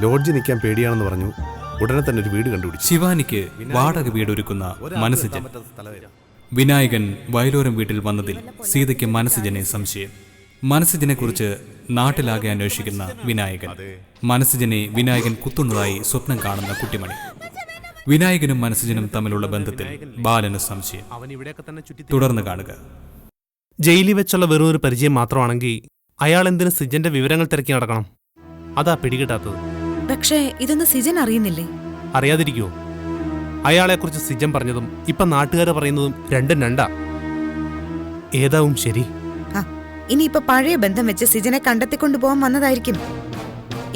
Lodge നിൽക്കാൻ പേടിയാണെന്ന് പറഞ്ഞു. ഉടനെ തന്നെ ഒരു വീട് കണ്ടുപിടിച്ചു. ശിവാനിക്ക് വാടക വീടൊരുക്കുന്ന മനസ്സജൻ. വിനായകൻ വയലോരം വീട്ടിൽ വന്നതിൽ സീതയ്ക്ക് മനസ്സജനെ സംശയം. മനസ്സജനെക്കുറിച്ച് നാട്ടിലാകെ അന്വേഷിക്കുന്ന വിനായകൻ. മനസ്സജനെ വിനായകൻ കുത്തുന്നതായി സ്വപ്നം കാണുന്ന കുട്ടിമണി. വിനായകനും മനസ്സജനും തമ്മിലുള്ള ബന്ധത്തിൽ ബാലന് സംശയം. തുടർന്ന് കാണുക. ജയിലിൽ വെച്ചുള്ള വെറും ഒരു പരിചയം മാത്രമാണെങ്കിൽ അയാൾ എന്തിനു സിജന്റെ വിവരങ്ങൾ തിരക്കി നടക്കണം? അതാ പിടികിട്ടാത്തത്. പക്ഷേ ഇതൊന്നും സിജൻ അറിയുന്നില്ലേ? അറിയാതിരിക്കുവോ? അയാളെക്കുറിച്ച് സിജൻ പറഞ്ഞതും ഇപ്പൊ നാട്ടുകാർ പറയുന്നതും രണ്ടും രണ്ടാ. ഏതാവും ശരി? ഇനിയിപ്പൊ പഴയ ബന്ധം വെച്ച് സിജനെ കണ്ടെത്തിക്കൊണ്ടുപോകാൻ വന്നതായിരിക്കും.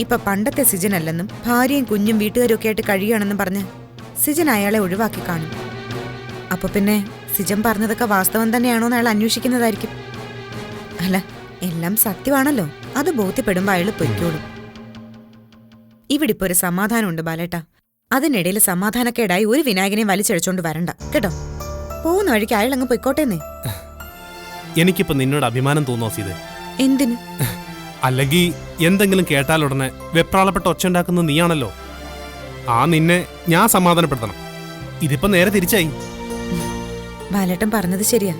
ഇപ്പൊ പണ്ടത്തെ സിജൻ അല്ലെന്നും ഭാര്യയും കുഞ്ഞും വീട്ടുകാരും ഒക്കെ ആയിട്ട് കഴിയുകയാണെന്നും പറഞ്ഞ് സിജൻ അയാളെ ഒഴിവാക്കി കാണും. അപ്പൊ പിന്നെ സിജൻ പറഞ്ഞതൊക്കെ വാസ്തവം തന്നെയാണോ എന്ന് അയാൾ അന്വേഷിക്കുന്നതായിരിക്കും. അല്ല, എല്ലാം സത്യമാണല്ലോ. അത് ബോധ്യപ്പെടുമ്പോ അയാൾ പൊയ്ക്കോളും. ഇവിടെ ഇപ്പൊ ഒരു സമാധാനമുണ്ട് ബാലേട്ടാ. അതിനിടയിൽ സമാധാനക്കേടായി ഒരു വിനായകനെ വലിച്ചഴിച്ചോണ്ട് വരണ്ട കേട്ടോ. പോകുന്ന വഴിക്ക് അയാൾ അങ്ങ് പൊയ്ക്കോട്ടേന്നേ. എനിക്കിപ്പോ നിന്നോട് അഭിമാനം തോന്നോ സീത? എന്തിന്? അല്ലെങ്കിൽ എന്തെങ്കിലും കേട്ടാലുടനെ വെപ്രാളപ്പെട്ട ഒച്ച ഉണ്ടാക്കുന്നത് നീയാണല്ലോ. ആ നിന്നെ ഞാൻ സമാധാനപ്പെടുത്തണം. ഇതിപ്പോ നേരെ തിരിച്ചായി. ബാലേട്ടൻ പറഞ്ഞത് ശരിയാ.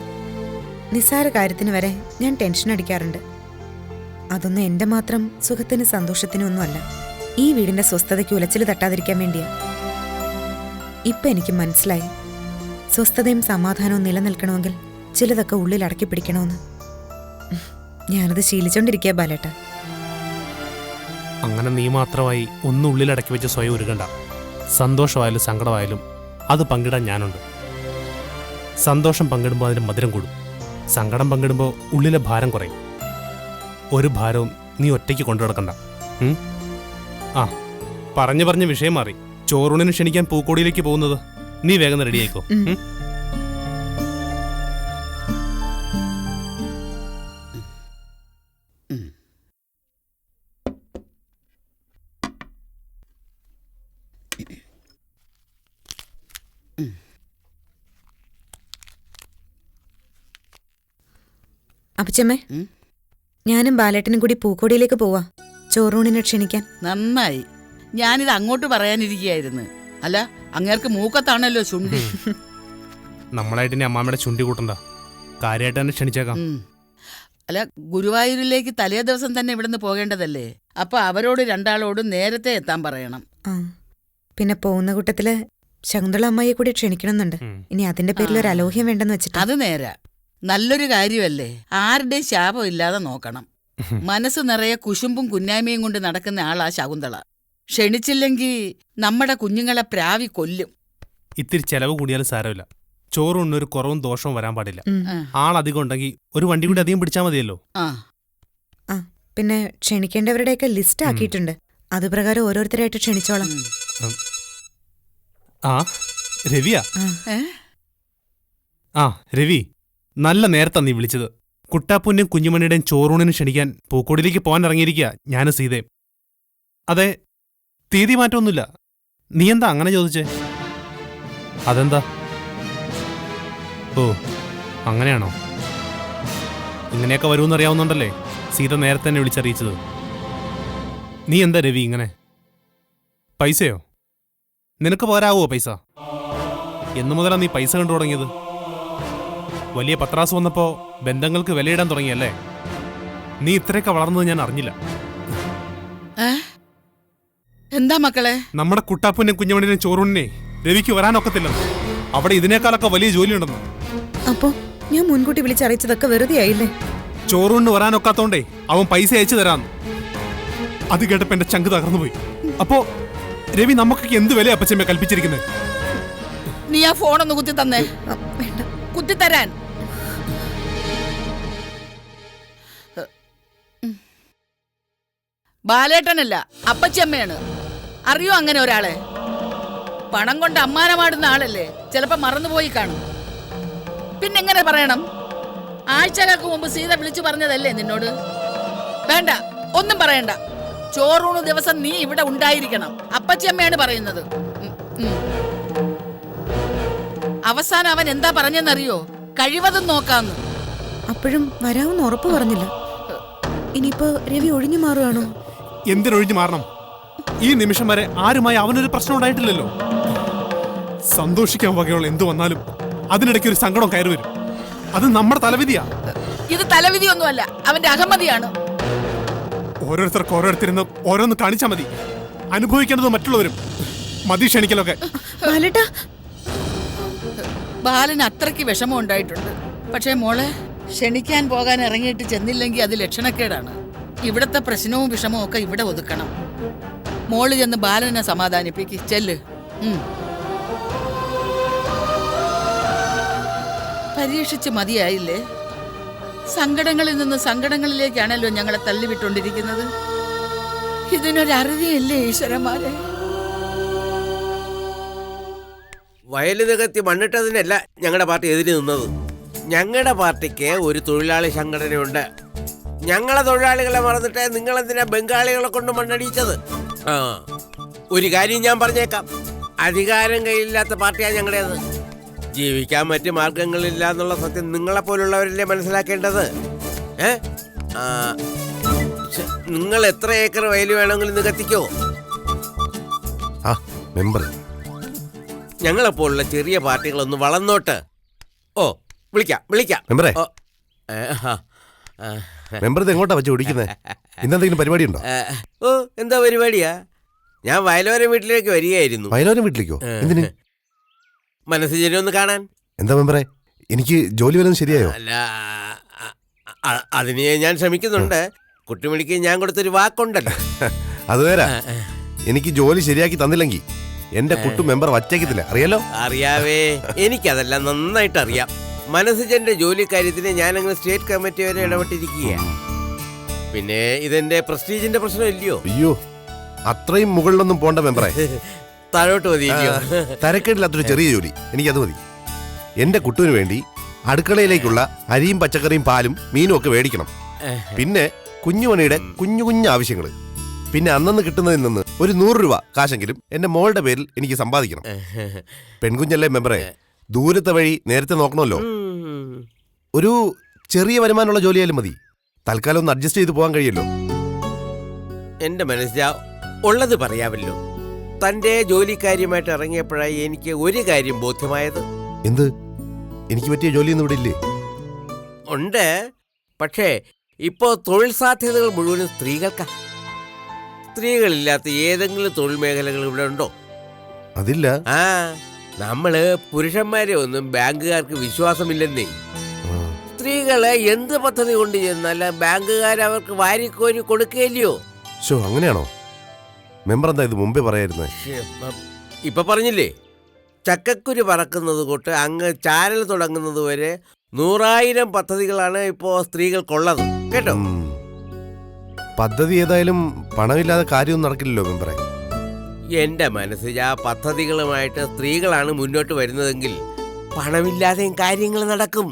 നിസ്സാര കാര്യത്തിന് വരെ ഞാൻ ടെൻഷൻ അടിക്കാറുണ്ട്. അതൊന്നും എന്റെ മാത്രം സുഖത്തിനും സന്തോഷത്തിനും ഒന്നുമല്ല. ഈ വീടിന്റെ സ്വസ്ഥതയ്ക്ക് ഉലച്ചിൽ തട്ടാതിരിക്കാൻ വേണ്ടിയാ. ഇപ്പൊ എനിക്ക് മനസ്സിലായി, സ്വസ്ഥതയും സമാധാനവും നിലനിൽക്കണമെങ്കിൽ ചിലതൊക്കെ ഉള്ളിൽ അടക്കി പിടിക്കണമെന്ന്. ഞാനത് ശീലിച്ചോണ്ടിരിക്കുക ബാലേട്ട. അങ്ങനെ നീ മാത്രമായി ഒന്നും ഉള്ളിലടക്കി വെച്ച് സ്വയം ഒരുകണ്ട. സന്തോഷമായാലും സങ്കടമായാലും അത് പങ്കിടാൻ ഞാനുണ്ട്. സന്തോഷം പങ്കിടുമ്പോൾ അതിന് മധുരം കൂടും. സങ്കടം പങ്കിടുമ്പോൾ ഉള്ളിലെ ഭാരം കുറയും. ഒരു ഭാരവും നീ ഒറ്റയ്ക്ക് കൊണ്ടു നടക്കണ്ട. ആ, പറഞ്ഞു വിഷയം മാറി. ചോറൂണിന് ക്ഷണിക്കാൻ പൂക്കോടിയിലേക്ക് പോകുന്നത് നീ വേഗം റെഡിയായിക്കോ. അപ്പച്ചമ്മേ, ഞാനും ബാലേട്ടനും കൂടി പൂക്കോടിയിലേക്ക് പോവാ ചോറൂണിനെ ക്ഷണിക്കാൻ. നന്നായി. ഞാനിത് അങ്ങോട്ട് പറയാനിരിക്കുകയായിരുന്നു. അല്ല, അങ്ങേർക്ക് മൂക്കത്താണല്ലോ ചുണ്ടി. നമ്മളായിട്ട് ഇനി അമ്മാമ്മയുടെ ചുണ്ടി കൂട്ടണ്ട. കാര്യമായിട്ട് തന്നെ ക്ഷണിച്ചേക്കാം. അല്ല, ഗുരുവായൂരിലേക്ക് തലേ ദിവസം തന്നെ ഇവിടുന്ന് പോകേണ്ടതല്ലേ? അപ്പൊ അവരോട് രണ്ടാളോടും നേരത്തെ എത്താൻ പറയണം. പിന്നെ പോകുന്ന കൂട്ടത്തില് ശകുന്തള അമ്മയെ കൂടി ക്ഷണിക്കണമെന്നുണ്ട്. ഇനി അതിന്റെ പേരിൽ ഒരു അലോഹ്യം വേണ്ടെന്ന് വെച്ചിട്ട്. അത് നേരാ. നല്ലൊരു കാര്യമല്ലേ. ആരുടെയും ശാപം ഇല്ലാതെ നോക്കണം. മനസ്സ് നിറയെ കുശുമ്പും കുന്നായ്മയും കൊണ്ട് നടക്കുന്ന ആളാ ശകുന്തള. ക്ഷണിച്ചില്ലെങ്കിൽ നമ്മുടെ കുഞ്ഞുങ്ങളെ പ്രാവി കൊല്ലും. ഇത്തിരി ചെലവ് കൂടിയാലും സാരമില്ല. ചോറുണ്ണൊരു കുറവും ദോഷവും വരാൻ പാടില്ല. ആളധികം ഉണ്ടെങ്കിൽ ഒരു വണ്ടി കൂടി അധികം പിടിച്ചാൽ മതിയല്ലോ. പിന്നെ ക്ഷണിക്കേണ്ടവരുടെയൊക്കെ ലിസ്റ്റ് ആക്കിയിട്ടുണ്ട്. അതുപ്രകാരം ഓരോരുത്തരായിട്ട് ക്ഷണിച്ചോളാം. രവിയാ? രവി, നല്ല നേരത്താ നീ വിളിച്ചത്. കുട്ടാപ്പൂന്റെയും കുഞ്ഞുമണിയുടെയും ചോറൂണിന് ക്ഷണിക്കാൻ പൂക്കോടിയിലേക്ക് പോകാൻ ഇറങ്ങിയിരിക്കുക ഞാനും സീതയും. അതെ, തീയതി മാറ്റമൊന്നുമില്ല. നീ എന്താ അങ്ങനെ ചോദിച്ചേ? അതെന്താ? ഓ, അങ്ങനെയാണോ? ഇങ്ങനെയൊക്കെ വരുമെന്നറിയാവുന്നുണ്ടല്ലേ സീത നേരത്തെ തന്നെ വിളിച്ചറിയിച്ചത്. നീ എന്താ രവി ഇങ്ങനെ? പൈസയോ? നിനക്ക് പോരാവോ പൈസ? എന്നു മുതലാ നീ പൈസ കണ്ടു തുടങ്ങിയത്? വലിയ പത്രാസ് വന്നപ്പോ ബന്ധങ്ങൾക്ക് വിലയിടാൻ തുടങ്ങിയല്ലേ? നീ ഇത്രയൊക്കെ വളർന്നത് ഞാൻ അറിഞ്ഞില്ല. എന്താ മക്കളെ? നമ്മുടെ കുട്ടാപ്പൂന്റെയും കുഞ്ഞുമണിയുടെയും ചോറൂണിനെ രവിക്ക് വരാനൊക്കത്തില്ലെന്ന്. അവിടെ ഇതിനേക്കാളൊക്കെ വലിയ ജോലിയുണ്ടെന്ന്. അപ്പോ ഞാൻ മുൻകൂട്ടി വിളിച്ചറിയിച്ചതൊക്കെ വെറുതെ ആയില്ലേ? ചോറൂണിന് വരാനൊക്കാത്തോണ്ടേ അവൻ പൈസ അയച്ചു തരാന്ന്. അത് കേട്ടപ്പോ എന്റെ ചങ്ക് തകർന്നുപോയി. അപ്പോ രവി നമുക്കൊക്കെ എന്ത് വില അപ്പച്ചമ്മ കൽപ്പിച്ചിരിക്കുന്നത്? നീ ആ ഫോണൊന്ന് കുത്തി തന്നേ. കുത്തിത്തരാൻ. ബാലേട്ടനല്ല, അപ്പച്ചമ്മയാണ്. അറിയോ അങ്ങനെ ഒരാളെ? പണം കൊണ്ട് അമ്മാനമാടുന്ന ആളല്ലേ. ചിലപ്പോ മറന്നുപോയി കാണും. പിന്നെങ്ങനെ പറയണം? ആഴ്ചകൾക്ക് മുമ്പ് സീത വിളിച്ചു പറഞ്ഞതല്ലേ നിന്നോട്? വേണ്ട, ഒന്നും പറയണ്ട. ചോറൂണ് ദിവസം നീ ഇവിടെ ഉണ്ടായിരിക്കണം. അപ്പച്ചമ്മയാണ് പറയുന്നത്. അവസാനം അവൻ എന്താ പറഞ്ഞെന്നറിയോ? കഴിവതും നോക്കാന്ന്. അപ്പോഴും വരാമെന്ന് ഉറപ്പ് പറഞ്ഞില്ല. ഇനിയിപ്പോ രവി ഒഴിഞ്ഞു മാറുകയാണോ? എന്തിനൊഴിഞ്ഞു മാറണം? ഈ നിമിഷം വരെ ആരുമായി അവനൊരു പ്രശ്നം ഉണ്ടായിട്ടില്ലല്ലോ. സന്തോഷിക്കാൻ വകയുള്ള എന്തു വന്നാലും അതിനിടയ്ക്ക് ഒരു സങ്കടം കയറി വരും. അത് നമ്മുടെ തലവിധിയാ. ഇത് തലവിധിയൊന്നുമല്ല, അവന്റെ അഹമ്മതിയാണ്. ഓരോരുത്തർക്ക് ഓരോരുത്തരുന്ന് ഓരോന്ന് കാണിച്ചാൽ മതി. അനുഭവിക്കേണ്ടത് മറ്റുള്ളവരും. മതി ക്ഷണിക്കലൊക്കെ. ബാലേട്ടാ, ബാലന് അത്രയ്ക്ക് വിഷമം ഉണ്ടായിട്ടുണ്ട്. പക്ഷേ മോളെ, ക്ഷണിക്കാൻ പോകാൻ ഇറങ്ങിയിട്ട് ചെന്നില്ലെങ്കിൽ അത് ലക്ഷണക്കേടാണ്. ഇവിടത്തെ പ്രശ്നവും വിഷമവും ഒക്കെ ഇവിടെ ഒതുക്കണം. മോള് ചെന്ന് ബാലനെ സമാധാനിപ്പിക്ക്. ചെല്ല്. പരീക്ഷിച്ച് മതിയായില്ലേ? സങ്കടങ്ങളിൽ നിന്ന് സങ്കടങ്ങളിലേക്കാണല്ലോ ഞങ്ങളെ തള്ളിവിട്ടുകൊണ്ടിരിക്കുന്നത്. ഇതിനൊരറുതിയില്ലേ ഈശ്വരന്മാരെ? വയല് നികത്തി മണ്ണിട്ടതിനല്ല ഞങ്ങളുടെ പാർട്ടി എതിര് നിന്നത്. ഞങ്ങളുടെ പാർട്ടിക്ക് ഒരു തൊഴിലാളി സംഘടനയുണ്ട്. ഞങ്ങളെ തൊഴിലാളികളെ മറന്നിട്ട് നിങ്ങളെന്തിനാ ബംഗാളികളെ കൊണ്ട് മണ്ണടിച്ചത്? ഒരു കാര്യം ഞാൻ പറഞ്ഞേക്കാം, അധികാരം കയ്യിലില്ലാത്ത പാർട്ടിയാണ് ഞങ്ങളുടേത്. ജീവിക്കാൻ മറ്റു മാർഗങ്ങളില്ല എന്നുള്ള സത്യം നിങ്ങളെപ്പോലുള്ളവരല്ലേ മനസ്സിലാക്കേണ്ടത്. നിങ്ങൾ എത്ര ഏക്കർ വയല് വേണമെങ്കിലും നികത്തിക്കോ. ആ മെമ്പർ, ഞങ്ങളെപ്പോലുള്ള ചെറിയ പാർട്ടികളൊന്ന് വളർന്നോട്ട്. ഓ, വിളിക്കാം വിളിക്കാം. മെമ്പറേ, ഓ, മെമ്പർ ഇത് എങ്ങോട്ടാ വെച്ച് ഓടിക്കുന്നത്? ഇന്നെന്തെങ്കിലും പരിപാടി ഉണ്ടോ? ഓ, എന്താ പരിപാടിയാ? ഞാൻ വയലോരം വീട്ടിലേക്ക് വരികയായിരുന്നു. വയലോരം വീട്ടിലേക്കോ? എന്തിന്? മനസ്സിനെ ഒന്ന് കാണാൻ. എന്താ മെമ്പറേ, എനിക്ക് ജോലി വല്ലതും ശരിയായോ? അല്ല, അതിന് ഞാൻ ശ്രമിക്കുന്നുണ്ട്. കുട്ടിമണിക്ക് ഞാൻ കൊടുത്തൊരു വാക്കുണ്ടല്ലോ. അത് വേറെ, എനിക്ക് ജോലി ശരിയാക്കി തന്നില്ലെങ്കിൽ എന്റെ കുട്ടു മെമ്പർ വച്ചേക്കത്തില്ല, അറിയാലോ? അറിയാവേ, എനിക്കതെല്ലാം നന്നായിട്ട് അറിയാം. മനസ്സിന്റെ ജോലി കാര്യത്തിന് ഞാൻ അങ്ങനെ സ്റ്റേറ്റ് കമ്മിറ്റി വരെ ഇടപെട്ടിരിക്കുക. പിന്നെ ഇതെന്റെ പ്രസ്റ്റീജിന്റെ പ്രശ്നമില്ലയോ? അയ്യോ, അത്രയും മുകളിലൊന്നും പോണ്ട മെമ്പറേ. താഴോട്ട് മതിയോ? തരക്കേടില്ലാത്തൊരു ചെറിയ ജോലി, എനിക്കത് മതി. എന്റെ കുട്ടുവിന് വേണ്ടി അടുക്കളയിലേക്കുള്ള അരിയും പച്ചക്കറിയും പാലും മീനും ഒക്കെ മേടിക്കണം. പിന്നെ കുഞ്ഞുമണിയുടെ കുഞ്ഞു കുഞ്ഞു ആവശ്യങ്ങൾ. പിന്നെ അന്നന്ന് കിട്ടുന്നതിൽ നിന്ന് ഒരു 100 രൂപ കാശെങ്കിലും എന്റെ മോളുടെ പേരിൽ എനിക്ക് സമ്പാദിക്കണം. പെൺകുഞ്ഞല്ലേ മെമ്പറേ, ദൂരത്തെ വഴി നേരത്തെ നോക്കണമല്ലോ. ഒരു ചെറിയ വരുമാനമുള്ള ജോലിയായാലും മതി. തൽക്കാലം ഒന്ന് അഡ്ജസ്റ്റ് ചെയ്ത് പോകാൻ കഴിയല്ലോ. എന്റെ മനസ്സിലാ ഉള്ളത് പറയാമല്ലോ. തന്റെ ജോലിക്കാര്യമായിട്ട് ഇറങ്ങിയപ്പോഴായി എനിക്ക് ഒരു കാര്യം ബോധ്യമായത്. എന്ത്? എനിക്ക് പറ്റിയ ജോലിയൊന്നും ഇവിടെ ഇല്ലേ? ഉണ്ട്, പക്ഷേ ഇപ്പോ തൊഴിൽ സാധ്യതകൾ മുഴുവനും സ്ത്രീകൾക്കാ. സ്ത്രീകളില്ലാത്ത ഏതെങ്കിലും തൊഴിൽ മേഖലകൾ ഇവിടെ ഉണ്ടോ? അതില്ല. നമ്മള് പുരുഷന്മാരെ ഒന്നും ബാങ്കുകാർക്ക് വിശ്വാസമില്ലെന്നേ. സ്ത്രീകളെ എന്ത് പദ്ധതി കൊണ്ട് ചെന്നാല് ബാങ്കുകാർ അവർക്ക് വാരിക്കോരി കൊടുക്കുകയില്ലയോ? അങ്ങനെയാണോ? മെമ്പർ എന്താ ഇത് മുമ്പേ പറയായിരുന്നേ? ഇപ്പൊ പറഞ്ഞില്ലേ, ചക്കക്കുരു പറക്കുന്നത് തൊട്ട് അങ്ങ് ചാനൽ തുടങ്ങുന്നത് വരെ 100,000 പദ്ധതികളാണ് ഇപ്പോ സ്ത്രീകൾക്കുള്ളത്, കേട്ടോ? പദ്ധതി ഏതായാലും പണമില്ലാതെ കാര്യമൊന്നും നടക്കില്ലല്ലോ മെമ്പറെ. എന്റെ മനസ്സിൽ ആ പദ്ധതികളുമായിട്ട് സ്ത്രീകളാണ് മുന്നോട്ട് വരുന്നതെങ്കിൽ പണമില്ലാതെയും കാര്യങ്ങൾ നടക്കും.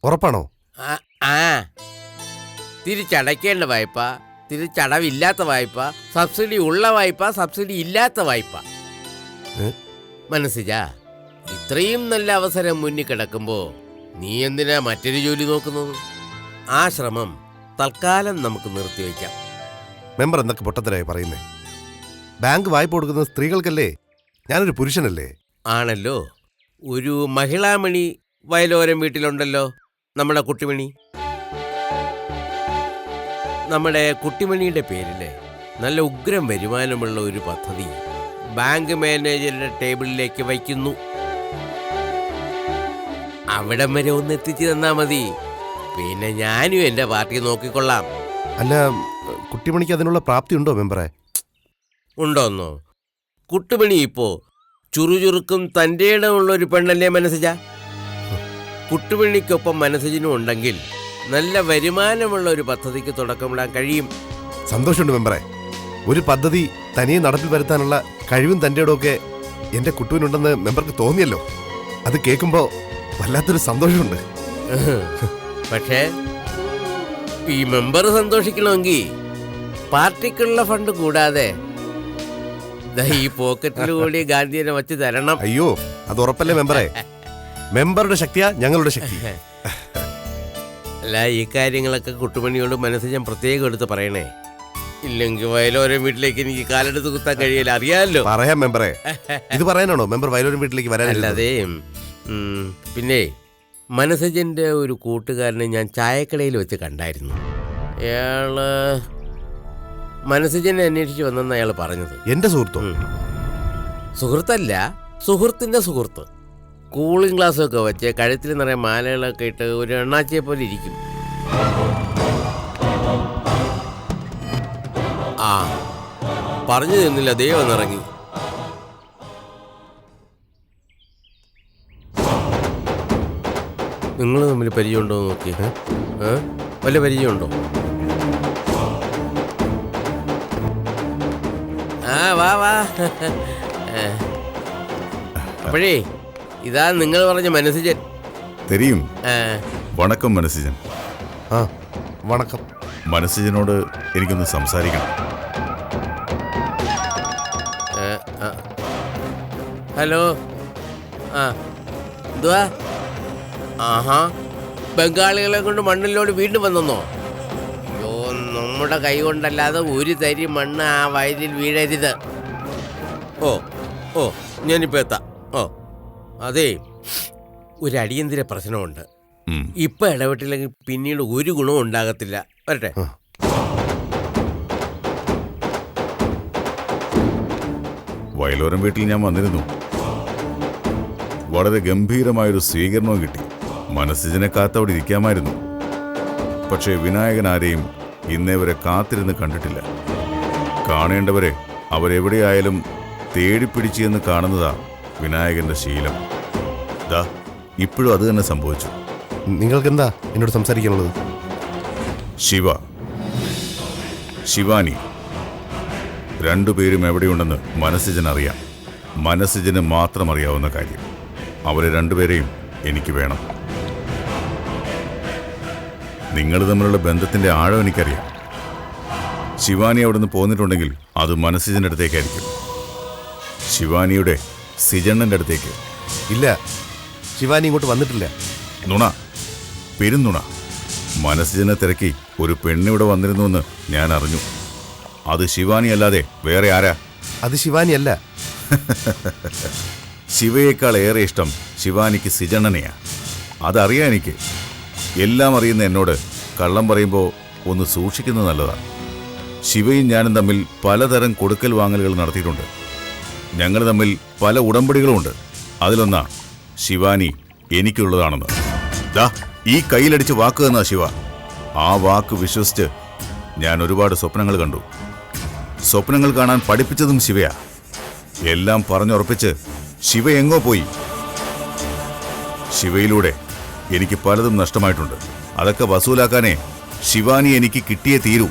ഉറപ്പാണോ? തിരിച്ചടയ്ക്കേണ്ട വായ്പ, തിരിച്ചടവില്ലാത്ത വായ്പ, സബ്സിഡി ഉള്ള വായ്പ, സബ്സിഡി ഇല്ലാത്ത വായ്പ. മനസ്സിലാ, ഇത്രയും നല്ല അവസരം മുന്നിൽ കിടക്കുമ്പോ നീ എന്തിനാ മറ്റൊരു ജോലി നോക്കുന്നത്? ആ ശ്രമം തൽക്കാലം നമുക്ക് നിർത്തിവെക്കാം. മെമ്പർ എന്തൊക്കെ പൊട്ടത്തരായി പറയുന്നേ? ബാങ്ക് വായ്പ കൊടുക്കുന്നത് സ്ത്രീകൾക്കല്ലേ? ഞാനൊരു പുരുഷനല്ലേ? ആണല്ലോ. ഒരു മഹിളാമണി വയലോരം വീട്ടിലുണ്ടല്ലോ, നമ്മുടെ കുട്ടിമണി. നമ്മുടെ കുട്ടിമണിയുടെ പേരില് നല്ല ഉഗ്രം വരുമാനമുള്ള ഒരു പദ്ധതി ബാങ്ക് മാനേജറുടെ ടേബിളിലേക്ക് വയ്ക്കുന്നു. അവിടം വരെ ഒന്ന് എത്തിച്ചു തന്നാ മതി. പിന്നെ ഞാനും എന്റെ പാർട്ടി നോക്കിക്കൊള്ളാം. അല്ല, കുട്ടിമണിക്ക് അതിനുള്ള പ്രാപ്തി ഉണ്ടോ മെമ്പറെ? ഉണ്ടോന്നോ? കുട്ടുമണി ഇപ്പോ ചുറുചുറുക്കും തൻ്റെ ഇടമുള്ള ഒരു പെണ്ണല്ലേ മനസ്സിജ. കുട്ടുമണിക്കൊപ്പം മനസ്സിനും ഉണ്ടെങ്കിൽ നല്ല വരുമാനമുള്ള ഒരു പദ്ധതിക്ക് തുടക്കമിടാൻ കഴിയും. സന്തോഷമുണ്ട് മെമ്പറെ. ഒരു പദ്ധതി തനിയെ നടപ്പിൽ വരുത്താനുള്ള കഴിവും തൻ്റെ ഇടമൊക്കെ എന്റെ കുട്ടുവിനുണ്ടെന്ന് മെമ്പർക്ക് തോന്നിയല്ലോ. അത് കേൾക്കുമ്പോ വല്ലാത്തൊരു സന്തോഷമുണ്ട്. പക്ഷേ ഈ മെമ്പർ സന്തോഷിക്കണമെങ്കിൽ പാർട്ടിക്കുള്ള ഫണ്ട് കൂടാതെ ഈ പോക്കറ്റിൽ കൂടി ഗാന്ധിയെ വച്ച് തരണം. അയ്യോ, അത് ഉറപ്പല്ലേ മെമ്പറെ? മെമ്പറുടെ ശക്തിയാ ഞങ്ങളുടെ ശക്തി. അല്ല, ഈ കാര്യങ്ങളൊക്കെ കുട്ടുമണിയോട് മനസ്സിൽ ഞാൻ പ്രത്യേകം എടുത്ത് പറയണേ. ഇല്ലെങ്കിൽ വയലോരം വീട്ടിലേക്ക് എനിക്ക് കാലെടുത്ത് കുത്താൻ കഴിയില്ല, അറിയാമല്ലോ. പറയാം മെമ്പറെ. ഇത് പറയാനാണോ മെമ്പർ വയലൂരും വീട്ടിലേക്ക് വരാനല്ലാതെ? അല്ലാതെ പിന്നെ മനസജന്റെ ഒരു കൂട്ടുകാരനെ ഞാൻ ചായക്കടയിൽ വെച്ച് കണ്ടായിരുന്നു. അയാള് മനസജനെ അന്വേഷിച്ച് വന്നെന്ന് അയാൾ പറഞ്ഞത്. എന്റെ സുഹൃത്തോ? സുഹൃത്തല്ല, സുഹൃത്തിന്റെ സുഹൃത്ത്. കൂളിംഗ് ഗ്ലാസ്സൊക്കെ വെച്ച് കഴുത്തിൽ നിറയെ മാലകളൊക്കെ ഇട്ട് ഒരു എണ്ണാച്ചിയെ പോലെ ഇരിക്കും. ആ പറഞ്ഞു തന്നില്ല, ദൈവം വന്നിറങ്ങി. നിങ്ങൾ തമ്മിൽ പരിചയമുണ്ടോ എന്ന് നോക്കിയേ. വല്ല പരിചയമുണ്ടോ? ആ വാ വാ. അപ്പോഴേ ഇതാ നിങ്ങൾ പറഞ്ഞ മനസ്സിജൻ. തെരിയും. വണക്കം മനസ്സിജൻ. ആ വണക്കം. മനസ്സിജനോട് എനിക്കൊന്ന് സംസാരിക്കണം. ഹലോ. ആ എന്തുവാ? ആഹാ, ബംഗാളികളെ കൊണ്ട് മണ്ണിലോട് വീണ്ടും വന്നെന്നോ? അയ്യോ, നമ്മുടെ കൈ കൊണ്ടല്ലാതെ ഒരു തരി മണ്ണ് ആ വയലിൽ വീഴരുത്. ഓ ഓ ഞാനിപ്പോൾ എത്താം. ഓ അതെ, ഒരു അടിയന്തര പ്രശ്നമുണ്ട്. ഇപ്പം ഇടപെട്ടില്ലെങ്കിൽ പിന്നീട് ഒരു ഗുണവും ഉണ്ടാകത്തില്ല. വരട്ടെ. വയലോരം വീട്ടിൽ ഞാൻ വന്നിരുന്നു. വളരെ ഗംഭീരമായൊരു സ്വീകരണവും കിട്ടി. മനസ്സിജനെ കാത്തവിടെ ഇരിക്കാമായിരുന്നു. പക്ഷേ വിനായകൻ ആരെയും ഇന്നേവരെ കാത്തിരുന്ന് കണ്ടിട്ടില്ല. കാണേണ്ടവരെ അവരെവിടെയായാലും തേടിപ്പിടിച്ച് എന്ന് കാണുന്നതാ വിനായകന്റെ ശീലം. ദാ ഇപ്പോഴും അത് തന്നെ സംഭവിച്ചു. നിങ്ങൾക്കെന്താ എന്നോട് സംസാരിക്കാനുള്ളത്? ശിവാനി രണ്ടുപേരും എവിടെയുണ്ടെന്ന് മനസ്സിജൻ അറിയാം. മനസ്സിജന് മാത്രം അറിയാവുന്ന കാര്യം. അവരെ രണ്ടുപേരെയും എനിക്ക് വേണം. നിങ്ങൾ തമ്മിലുള്ള ബന്ധത്തിന്റെ ആഴം എനിക്കറിയാം. ശിവാനി അവിടുന്ന് പോന്നിട്ടുണ്ടെങ്കിൽ അത് മനസ്സിജന്റെ അടുത്തേക്കായിരിക്കും. ശിവാനിയുടെ സിജണ്ണന്റെ അടുത്തേക്ക്. ഇല്ല, ശിവാനി ഇങ്ങോട്ട് വന്നിട്ടില്ല. നുണ, പെരുന്നുണ. മനസ്സിജനെ തിരക്കി ഒരു പെണ്ണിവിടെ വന്നിരുന്നുവെന്ന് ഞാൻ അറിഞ്ഞു. അത് ശിവാനി അല്ലാതെ വേറെ ആരാ? അത് ശിവാനി അല്ല. ശിവയേക്കാൾ ഏറെ ഇഷ്ടം ശിവാനിക്ക് സിജണ്ണനെയാ. അതറിയാം എനിക്ക്. എല്ലാം അറിയുന്ന എന്നോട് കള്ളം പറയുമ്പോൾ ഒന്ന് സൂക്ഷിക്കുന്നത് നല്ലതാണ്. ശിവയും ഞാനും തമ്മിൽ പലതരം കൊടുക്കൽ വാങ്ങലുകൾ നടത്തിയിട്ടുണ്ട്. ഞങ്ങൾ തമ്മിൽ പല ഉടമ്പടികളുമുണ്ട്. അതിലൊന്നാ ശിവാനി എനിക്കുള്ളതാണെന്ന്. ദാ ഈ കയ്യിലടിച്ച് വാക്ക് തന്നാ ശിവ. ആ വാക്ക് വിശ്വസിച്ച് ഞാൻ ഒരുപാട് സ്വപ്നങ്ങൾ കണ്ടു. സ്വപ്നങ്ങൾ കാണാൻ പഠിപ്പിച്ചതും ശിവയാ. എല്ലാം പറഞ്ഞുറപ്പിച്ച് ശിവ എങ്ങോ പോയി. ശിവയിലൂടെ എനിക്ക് പലതും നഷ്ടമായിട്ടുണ്ട്. അതൊക്കെ വസൂലാക്കാനേ ശിവാനി എനിക്ക് കിട്ടിയേ തീരൂ.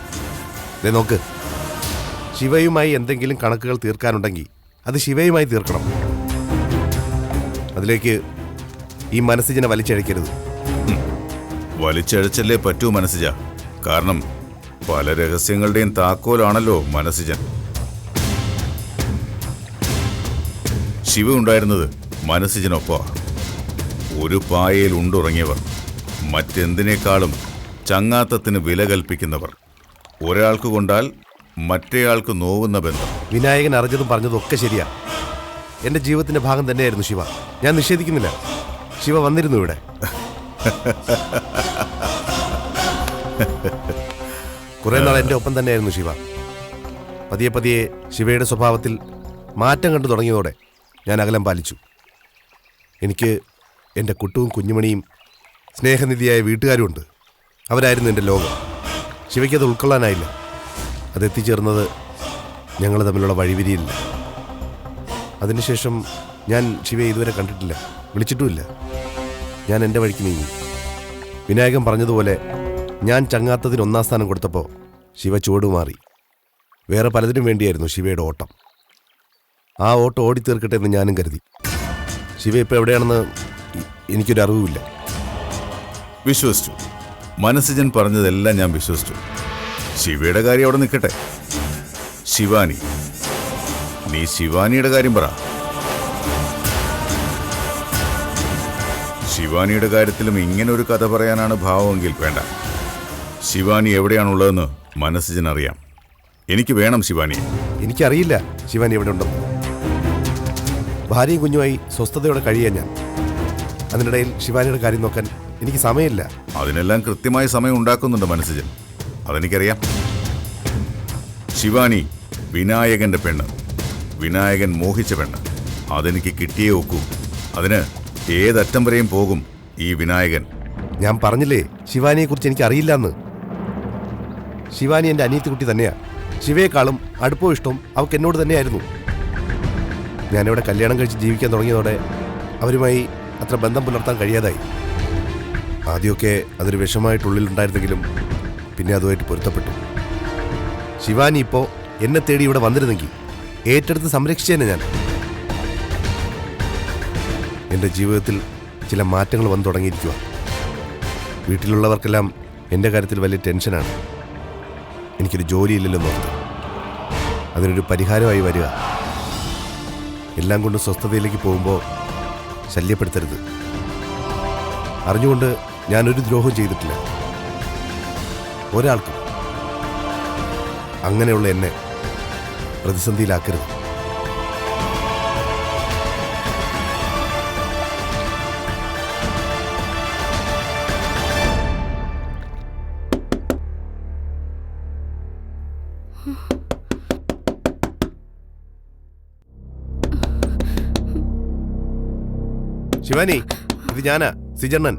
നോക്ക്, ശിവയുമായി എന്തെങ്കിലും കണക്കുകൾ തീർക്കാനുണ്ടെങ്കിൽ അത് ശിവയുമായി തീർക്കണം. അതിലേക്ക് ഈ മനസ്സിജനെ വലിച്ചഴിക്കരുത്. വലിച്ചഴച്ചല്ലേ പറ്റൂ മനസ്സിജ. കാരണം പല രഹസ്യങ്ങളുടെയും താക്കോലാണല്ലോ മനസ്സിജൻ. ശിവ ഉണ്ടായിരുന്നത് മനസ്സിജനൊപ്പം. ഒരു പായയിൽ ഉണ്ടുറങ്ങിയവർ, മറ്റെന്തിനേക്കാളും ചങ്ങാത്തത്തിന് വില കൽപ്പിക്കുന്നവർ. ഒരാൾക്ക് കൊണ്ടാൽ മറ്റേയാൾക്ക് നോവുന്ന ബന്ധം. വിനായകൻ അറിഞ്ഞതും പറഞ്ഞതും ഒക്കെ ശരിയാ. എന്റെ ജീവിതത്തിന്റെ ഭാഗം തന്നെയായിരുന്നു ശിവ. ഞാൻ നിഷേധിക്കുന്നില്ല. ശിവ വന്നിരുന്നു ഇവിടെ. കുറെ നാൾ എന്റെ ഒപ്പം തന്നെയായിരുന്നു ശിവ. പതിയെ പതിയെ ശിവയുടെ സ്വഭാവത്തിൽ മാറ്റം കണ്ടു തുടങ്ങിയതോടെ ഞാൻ അകലം പാലിച്ചു. എനിക്ക് എൻ്റെ കുട്ടുവും കുഞ്ഞുമണിയും സ്നേഹനിധിയായ വീട്ടുകാരുമുണ്ട്. അവരായിരുന്നു എൻ്റെ ലോകം. ശിവയ്ക്കത് ഉൾക്കൊള്ളാനായില്ല. അതെത്തിച്ചേർന്നത് ഞങ്ങൾ തമ്മിലുള്ള വഴിവിരിയില്ല. അതിനുശേഷം ഞാൻ ശിവയെ ഇതുവരെ കണ്ടിട്ടില്ല, വിളിച്ചിട്ടുമില്ല. ഞാൻ എൻ്റെ വഴിക്ക് നീങ്ങി. വിനായകൻ പറഞ്ഞതുപോലെ ഞാൻ ചങ്ങാത്തതിന് 1-ാം സ്ഥാനം കൊടുത്തപ്പോൾ ശിവ ചുവടുമാറി. വേറെ പലതിനും വേണ്ടിയായിരുന്നു ശിവയുടെ ഓട്ടം. ആ ഓട്ടം ഓടിത്തീർക്കട്ടെ എന്ന് ഞാനും കരുതി. ശിവ ഇപ്പോൾ എവിടെയാണെന്ന് എനിക്കൊരു അറിവുമില്ല. വിശ്വസിച്ചു. മനസ്സിജൻ പറഞ്ഞതെല്ലാം ഞാൻ വിശ്വസിച്ചു. ശിവയുടെ കാര്യം അവിടെ നിൽക്കട്ടെ. ശിവാനി, നീ ശിവാനിയുടെ കാര്യം പറ. ശിവാനിയുടെ കാര്യത്തിലും ഇങ്ങനെ ഒരു കഥ പറയാനാണ് ഭാവമെങ്കിൽ വേണ്ട. ശിവാനി എവിടെയാണുള്ളതെന്ന് മനസ്സിജൻ അറിയാം. എനിക്ക് വേണം ശിവാനിയെ. എനിക്കറിയില്ല ശിവാനി എവിടെ ഉണ്ടെന്ന്. ഭാര്യയും കുഞ്ഞുമായി സ്വസ്ഥതയോടെ കഴിയാൻ ഞാൻ. അതിനിടയിൽ ശിവാനിയുടെ കാര്യം നോക്കാൻ എനിക്ക് സമയമില്ല. അതിനെല്ലാം കൃത്യമായ സമയം ഉണ്ടാക്കുന്നുണ്ട് മനസ്സിജൻ, അതെനിക്കറിയാം. ശിവാനി വിനായകന്റെ പെണ്ണ്, വിനായകൻ മോഹിച്ച പെണ്ണ്. അതെനിക്ക് കിട്ടിയേ ഒക്കൂ. അതിന് ഏതറ്റം വരെയും പോകും ഈ വിനായകൻ. ഞാൻ പറഞ്ഞില്ലേ ശിവാനിയെക്കുറിച്ച് എനിക്ക് അറിയില്ല എന്ന്. ശിവാനി എൻ്റെ അനിയത്തി കുട്ടി തന്നെയാ. ശിവയെക്കാളും അടുപ്പവും ഇഷ്ടവും അവൾക്ക് എന്നോട് തന്നെയായിരുന്നു. ഞാനിവിടെ കല്യാണം കഴിച്ച് ജീവിക്കാൻ തുടങ്ങിയതോടെ അവരുമായി അത്ര ബന്ധം പുലർത്താൻ കഴിയാതായി. ആദ്യമൊക്കെ അതൊരു വിഷമമായിട്ടുള്ളിലുണ്ടായിരുന്നെങ്കിലും പിന്നെ അതുമായിട്ട് പൊരുത്തപ്പെട്ടു. ശിവാനി ഇപ്പോൾ എന്നെ തേടി ഇവിടെ വന്നിരുന്നെങ്കിൽ ഏറ്റെടുത്ത് സംരക്ഷിച്ചേനെ ഞാൻ. എൻ്റെ ജീവിതത്തിൽ ചില മാറ്റങ്ങൾ വന്നു തുടങ്ങിയിരിക്കുക. വീട്ടിലുള്ളവർക്കെല്ലാം എൻ്റെ കാര്യത്തിൽ വലിയ ടെൻഷനാണ്. എനിക്കൊരു ജോലിയില്ലല്ലോ നോർത്ത്. അതിനൊരു പരിഹാരമായി വരിക. എല്ലാം കൊണ്ട് സ്വസ്ഥതയിലേക്ക് പോകുമ്പോൾ ശല്യപ്പെടുത്തരുത്. അറിഞ്ഞുകൊണ്ട് ഞാനൊരു ദ്രോഹം ചെയ്തിട്ടില്ല ഒരാൾക്കും. അങ്ങനെയുള്ള എന്നെ പ്രതിസന്ധിയിലാക്കരുത്. ശിവാനി, ഇത് ഞാനാ, സിജണ്ണൻ.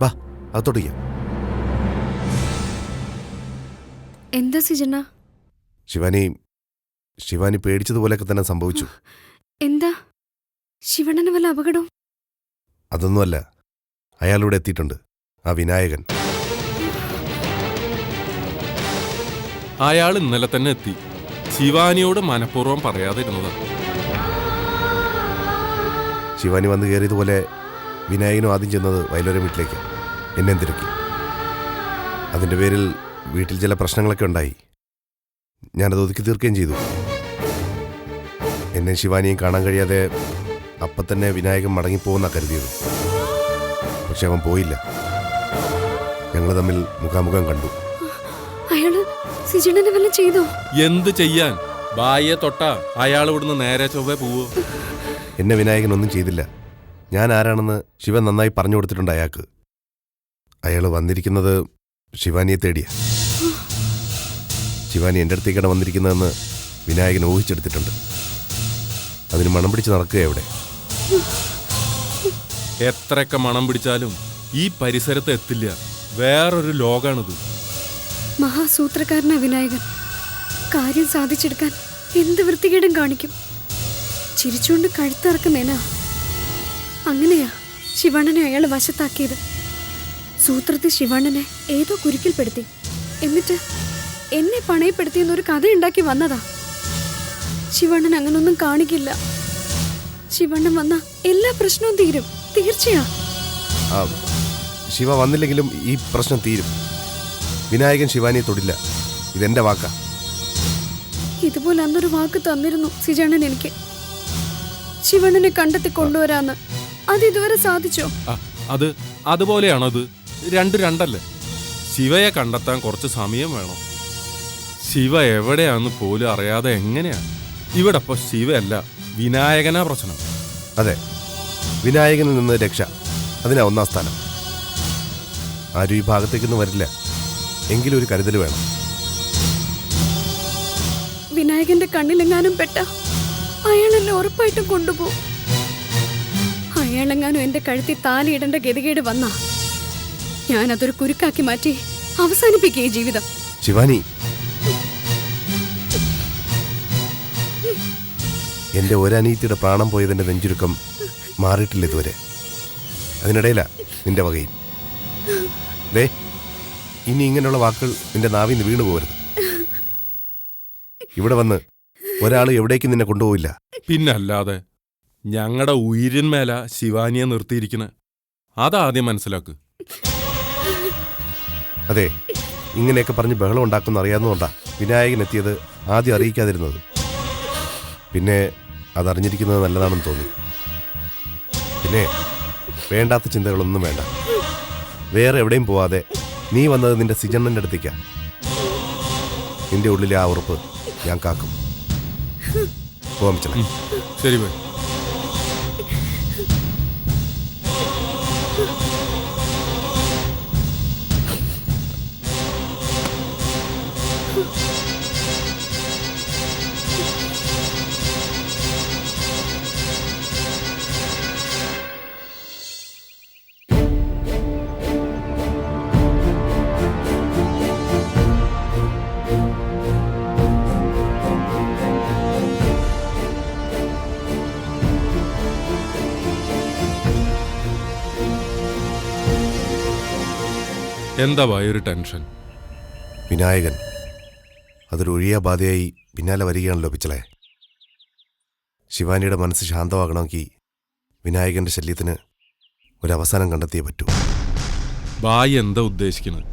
വാ, അകത്തോട്ടിരിക്കാം. എന്താ സിജണ്ണ? ശിവാനി പേടിച്ചതുപോലെയൊക്കെ തന്നെ സംഭവിച്ചു. എന്താ ശിവണ്ണന് വല്ല അപകടവും? അതൊന്നുമല്ല, അയാളിവിടെ എത്തിയിട്ടുണ്ട്, ആ വിനായകൻ. അയാൾ ഇന്നലെ തന്നെ എത്തി. ശിവാനിയോട് മനഃപൂർവ്വം പറയാതിരുന്നത്. ശിവാനി വന്ന് കയറിയതുപോലെ വിനായകനും ആദ്യം ചെന്നത് വയലോരം വീട്ടിലേക്ക് എന്നെ തിരക്കി. അതിൻ്റെ പേരിൽ വീട്ടിൽ ചില പ്രശ്നങ്ങളൊക്കെ ഉണ്ടായി. ഞാനത് ഒതുക്കി തീർക്കുകയും ചെയ്തു. എന്നെ ശിവാനിയും കാണാൻ കഴിയാതെ അപ്പം തന്നെ വിനായകൻ മടങ്ങിപ്പോകുന്നാണ് കരുതിയത്. പക്ഷെ അവൻ പോയില്ല. ഞങ്ങൾ തമ്മിൽ മുഖാമുഖം കണ്ടു. അയാള് സിജണ്ണനെ വല്ലതും ചെയ്തോ? എന്ത് ചെയ്യാൻ? ബായെ തൊട്ടാ അയാൾ ഇവിടുന്ന് നേരെ ചൊവ്വേ പോവോ? എന്നെ വിനായകൻ ഒന്നും ചെയ്തില്ല. ഞാൻ ആരാണെന്ന് ശിവൻ നന്നായി പറഞ്ഞു കൊടുത്തിട്ടുണ്ട് അയാൾക്ക്. അയാൾ വന്നിരിക്കുന്നത് ശിവാനിയെ തേടിയ. ശിവാനി എൻ്റെ അടുത്തേക്കാണ് വന്നിരിക്കുന്നതെന്ന് വിനായകൻ ഊഹിച്ചെടുത്തിട്ടുണ്ട്. അതിന് മണം പിടിച്ച് നടക്കുക എവിടെ. എത്രയൊക്കെ മണം പിടിച്ചാലും ഈ പരിസരത്ത് എത്തില്ല. വേറൊരു ലോകാണിത്. മഹാസൂത്രക്കാരനാ വിനായകൻ. കാര്യം സാധിച്ചെടുക്കാൻ എന്ത് വൃത്തികേടും കാണിക്കും. ചിരിച്ചുകൊണ്ട് കഴുത്തിറക്കുന്നേനാ. അങ്ങനെയാ ശിവണ്ണനെ അയാൾ വശത്താക്കിയത്. സൂത്രത്തിൽ ശിവണ്ണനെ ഏതോ കുരുക്കിൽപ്പെടുത്തി. എന്നിട്ട് എന്നെ പണയപ്പെടുത്തിയെന്നൊരു കഥയുണ്ടാക്കി വന്നതാ. ശിവണ്ണൻ അങ്ങനൊന്നും കാണിക്കില്ല. ശിവണ്ണൻ വന്ന എല്ലാ പ്രശ്നവും തീരും, തീർച്ചയാ. ശിവ വന്നില്ലെങ്കിലും ഈ പ്രശ്നം തീരും. വിനായകൻ ശിവാനിയെ തൊടില്ല, ഇതെന്റെ വാക്കാ. ഇതുപോലെ അന്നൊരു വാക്ക് തന്നിരുന്നു സിജണ്ണൻ എനിക്ക്, ശിവണ്ണനെ കണ്ടെത്തി കൊണ്ടുവരാന്ന്. അത് ഇതുവരെ സാധിച്ചോ? അത് അതുപോലെയാണത്. രണ്ടല്ലേ. ശിവയെ കണ്ടെത്താൻ കുറച്ച് സമയം വേണം. ശിവ എവിടെയാന്ന് പോലും അറിയാതെ എങ്ങനെയാ? ഇവിടെ ഇപ്പൊ ശിവയല്ല, വിനായകനാ പ്രശ്നം. അതെ, വിനായകനിൽ നിന്ന് രക്ഷ, അതിനാ ഒന്നാം സ്ഥാനം. ആരും ഈ ഭാഗത്തേക്കൊന്നും വരില്ല. എങ്കിലും ഒരു കരുതൽ വേണം. വിനായകന്റെ കണ്ണിലെങ്ങാനും പെട്ട അയാളെന്നെ ഉറപ്പായിട്ടും കൊണ്ടുപോകും. അയാളെങ്ങാനും എന്റെ കഴുത്തിൽ താലിയിടേണ്ട ഗതികേട് വന്നാ ഞാനതൊരു കുരുക്കാക്കി മാറ്റി അവസാനിപ്പിക്കുക ഈ ജീവിതം. ശിവാനി, എന്റെ ഒരനീതിയുടെ പ്രാണം പോയതിന്റെ നെഞ്ചുരുക്കം മാറിയിട്ടില്ല ഇതുവരെ. അതിനിടയിലാ നിന്റെ വകയിൽ. ദേ, ഇനി ഇങ്ങനെയുള്ള വാക്കുകൾ നിന്റെ നാവിൽ നിന്ന് വീണു പോകരുത്. ഇവിടെ വന്ന് ഒരാൾ എവിടേക്കും നിന്നെ കൊണ്ടുപോവില്ല. പിന്നല്ലാതെ ഞങ്ങളുടെ ഉയിരിന്മേല ശിവാനിയെ നിർത്തിയിരിക്കണ, അതാദ്യം മനസ്സിലാക്ക്. അതെ, ഇങ്ങനെയൊക്കെ പറഞ്ഞ് ബഹളം ഉണ്ടാക്കുന്ന അറിയാവുന്നതുകൊണ്ടാ വിനായകൻ എത്തിയത് ആദ്യം അറിയിക്കാതിരുന്നത്. പിന്നെ അതറിഞ്ഞിരിക്കുന്നത് നല്ലതാണെന്ന് തോന്നി. പിന്നെ വേണ്ടാത്ത ചിന്തകളൊന്നും വേണ്ട. വേറെ എവിടെയും പോവാതെ നീ വന്നത് നിന്റെ സിജണ്ണന്റെ അടുത്തേക്കാ. നിന്റെ ഉള്ളിലെ ആ ഉറപ്പ് ഞാൻ കാക്കും. പോവാം ചില. ശരി പോയി. എന്താ ഒരു ടെൻഷൻ? വിനായകൻ അതൊരു ഒഴിയാ ബാധയായി പിന്നാലെ വരികയാണല്ലോ പിച്ചളെ. ശിവാനിയുടെ മനസ്സ് ശാന്തമാകണമെങ്കിൽ വിനായകന്റെ ശല്യത്തിന് ഒരവസാനം കണ്ടെത്തിയേ പറ്റൂ. ബായി എന്താ ഉദ്ദേശിക്കുന്നത്?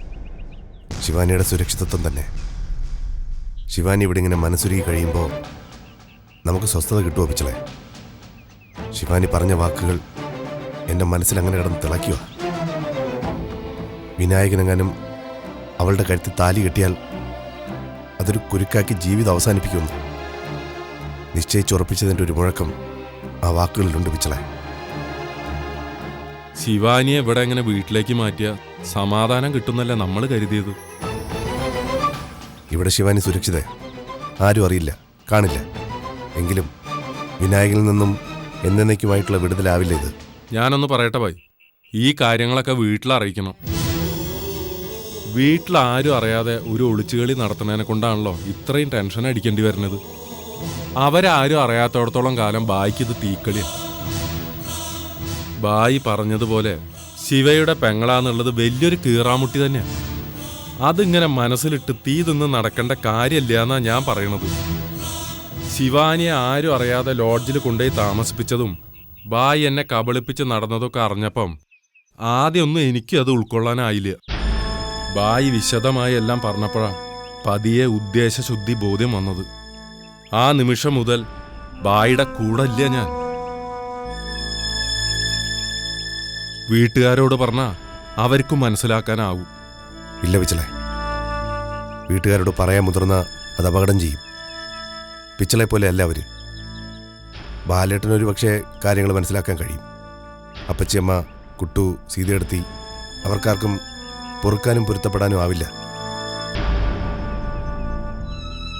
ശിവാനിയുടെ സുരക്ഷിതത്വം തന്നെ. ശിവാനി ഇവിടെ ഇങ്ങനെ മനസ്സുരുകി കഴിയുമ്പോൾ നമുക്ക് സ്വസ്ഥത കിട്ടുമോ പിച്ചളെ? ശിവാനി പറഞ്ഞ വാക്കുകൾ എൻ്റെ മനസ്സിൽ അങ്ങനെ കിടന്ന് തിളയ്ക്കുക. വിനായകനെങ്ങാനും അവളുടെ കഴുത്തിൽ താലി കെട്ടിയാൽ അതൊരു കുരുക്കാക്കി ജീവിതം അവസാനിപ്പിക്കുമെന്ന് നിശ്ചയിച്ചുറപ്പിച്ചതിൻ്റെ ഒരു മുഴക്കം ആ വാക്കുകളിലുണ്ട് പിച്ചളെ. ശിവാനിയെ ഇവിടെ എങ്ങനെ വീട്ടിലേക്ക് മാറ്റിയ സമാധാനം കിട്ടുന്നല്ല നമ്മൾ കരുതിയത്. ഇവിടെ ശിവാനി സുരക്ഷിത, ആരും അറിയില്ല, കാണില്ല. എങ്കിലും വിനായകനിൽ നിന്നും എന്നേക്കുമായിട്ടുള്ള വിടുതലാവില്ല ഇത്. ഞാനൊന്ന് പറയട്ടെ ഭായി, ഈ കാര്യങ്ങളൊക്കെ വീട്ടിലറിയിക്കണം. വീട്ടിലാരും അറിയാതെ ഒരു ഒളിച്ചുകളി നടത്തുന്നതിനെ കൊണ്ടാണല്ലോ ഇത്രയും ടെൻഷൻ അടിക്കേണ്ടി വരുന്നത്. അവരാരും അറിയാത്തടത്തോളം കാലം ബായിക്ക് ഇത് തീക്കളിയാണ്. ബായി പറഞ്ഞതുപോലെ ശിവയുടെ പെങ്ങളാന്നുള്ളത് വലിയൊരു കീറാമുട്ടി തന്നെയാണ്. അതിങ്ങനെ മനസ്സിലിട്ട് തീ തിന്ന് നടക്കേണ്ട കാര്യമില്ല എന്നാ ഞാൻ പറയണത്. ശിവാനിയെ ആരും അറിയാതെ ലോഡ്ജിൽ കൊണ്ടുപോയി താമസിപ്പിച്ചതും ബായി എന്നെ കബളിപ്പിച്ച് നടന്നതൊക്കെ അറിഞ്ഞപ്പം ആദ്യമൊന്നും എനിക്കും അത് ഉൾക്കൊള്ളാനായില്ല. ബായി വിശദമായി എല്ലാം പറഞ്ഞപ്പോഴാ പതിയെ ഉദ്ദേശശുദ്ധി ബോധ്യം വന്നത്. ആ നിമിഷം മുതൽ ബായിയുടെ കൂടെ ഇല്ല ഞാൻ. വീട്ടുകാരോട് പറഞ്ഞാ അവർക്കും മനസ്സിലാക്കാനാവും. ഇല്ല പിച്ചളെ, വീട്ടുകാരോട് പറയാൻ മുതിർന്ന അത് അപകടം ചെയ്യും. പിച്ചളെ പോലെ അല്ല അവര്. ബാലേട്ടനൊരു പക്ഷേ കാര്യങ്ങൾ മനസ്സിലാക്കാൻ കഴിയും. അപ്പച്ചിയമ്മ, കുട്ടു, സീതയെടുത്തി അവർക്കാർക്കും പൊറുക്കാനും പൊരുത്തപ്പെടാനും ആവില്ല.